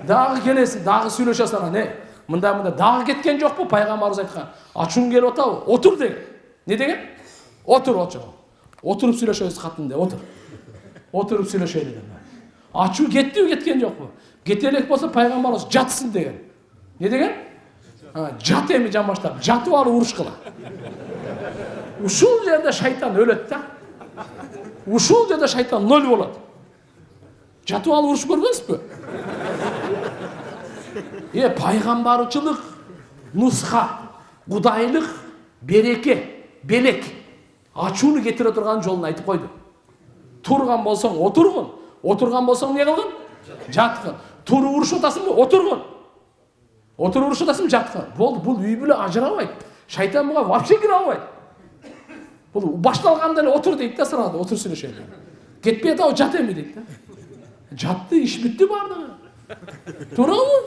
Дагы келесиң, дагы сүйлөшөсүң анан, мында дагы кеткен жокпу? Пайгамбарыбыз айткан, ачууң келип атабы? Отур деген. Не деген? Отур. Отуруп сүйлөшөбүз катында, отур. Отуруп сүйлөшөйлү деген. Ачуу кеттиби, кеткен жокпу? Кете элек болсо пайгамбарыбыз жатсын деген. Не деген? Жат эми жан баштап, жатып алып урушкыла. Ушул жерде шайтан өлөт да. Ушул жерде шайтан ноль болот. Жатып алып уруш көрбөсүзбү? Пайгамбарчылык, нусха, кудайлык, береке, белек, ачууну кетире турган жолун айтып койду. Турган болсоң отургун, отурган болсоң не кылгын? Жаткын. Туруп уруш атасыңбы? Отургун. Отуруп уруш атасың, жаткын. Болду, бул үй бүлө ажырабайт. Шайтан буга вообще кире албайт. Бул башталганда эле отур дейт да, сразу отур сүйлөшөлү. Кетпей атабы, жат эми дейт да. Жатты, иш бүттү бардыгы. Туурабы?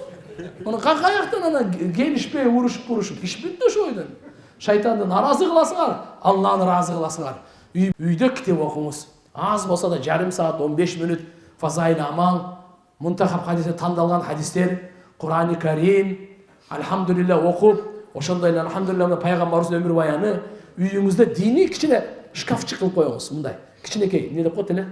Муну каяктан анан келишпей урушуп, иш бүттү ошо ойдон. Шайтанды наразы кыласыңар, Алланы разы кыласыңар. Үйдө китеп окуңуз. Аз болса да жарым саат, 15 мүнөт фазаил амал, мунтахаб хадисте тандалган хадистер, Кур'ани Карим, алхамдулилля окуп, ошондой эле алхамдулилля пайгамбарыбыздын өмүр баяны, үйүңүздө диний кичине шкафчык кылып коюңуз, мындай. Кичинекей, эмне деп коет эле?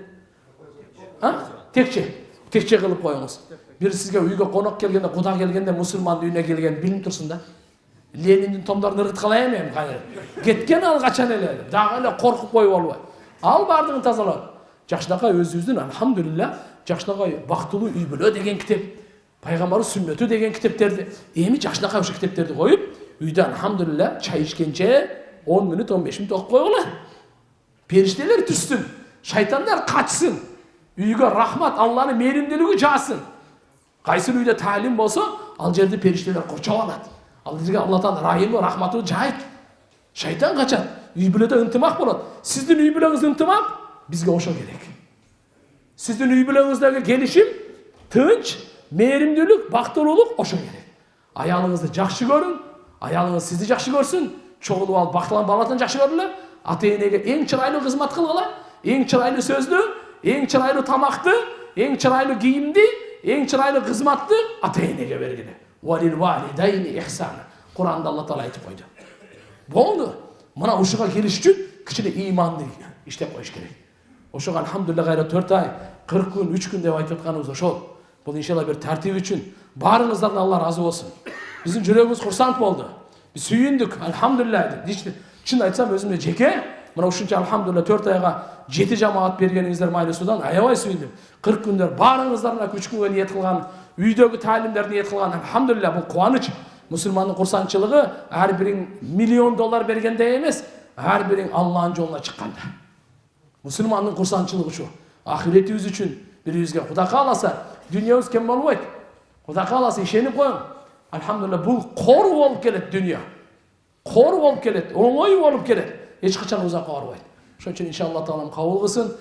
Текче кылып коюңуз. Бир сизге үйгө конок келгенде, куда келгенде, мусулмандын үйүнө келген билип турсун да. Лениндин томдорун ырыткалай эми кайра. Кеткен ал качан эле, дагы эле коркуп коюп албай. Ал бардыгын тазалап. Жакшынакай өзүбүздүн алхамдулилля, жакшынакай бактылуу үй бүлө деген китеп, пайгамбар сүннөтү деген китептерди, эми жакшынакай ошо китептерди коюп, үйдө алхамдулилля чай ичкенче 10 мүнөт, 15 мүнөт окуп койгула. Периштелер түссүн, шайтандар качсын. Үйгө рахмат, Алланын мээримдүүлүгү жаасын. Кайсы үйдө таалим болсо, ал жерде периштелер корчоп алат. Ал жерге Алла Таала райымы, рахматы жайт. Шайтан качат. Үй бүлөдө ынтымак болот. Сиздин үй бүлөңүз ынтымак, бизге ошо керек. Сиздин үй бүлөңүздөгү келишим, тынч, мээримдүүлүк, бактылуулук ошо керек. Аялыңызды жакшы көрүң, аялыңыз сизди жакшы көрсүн, чогулуп алып бактылан баладан жакшы көрүлө, ата-энеге эң чырайлуу кызмат кылгыла, эң чырайлуу сөздү, эң чырайлуу тамакты, эң чырайлуу кийимди, эң чырайлуу кызматты ата-энеге бергиле. Валил валидайни ихсана. Кур'анда Алла Таала айтып койду. Болду. Мына ушуга келиш үчүн кичине ыйманды иштеп коюш керек. Ошого алхамдулилла кайра 4 ай, 40 күн, 3 күн деп айтып атканыбыз ошол. Бул иншалла бир тартип үчүн баарыңыздардан Алла разы болсун. Биздин жүрөгүбүз курсант болду. Биз сүйүндүк, алхамдулилла. Чын айтсам өзүмө жеке мына ушунча алхамдулилля 4 айга 7 жамаат бергениңиздер майлы судан аябай сүйүндүм. 40 күндөр баарыңыздарына 3 күнгө ниет кылган, үйдөгү таалимдерди ниет кылган, алхамдулилля бул кубаныч. Мусулмандын курсанчылыгы ар бириң $1 миллион бергенде эмес, ар бириң Аллахтын жолуна чыкканда. Мусулмандын курсанчылыгы ушу. Ахиретибиз үчүн бирибизге Кудай кааласа, дүйнөбүз кем болбойт. Кудай кааласа ишенип коюң. Алхамдулилля бул кор болуп келет дүйнө. Кор болуп келет, оңой болуп келет. Эч качан узакка барбайт. Ошон үчүн иншалла таалам кабыл кылсын.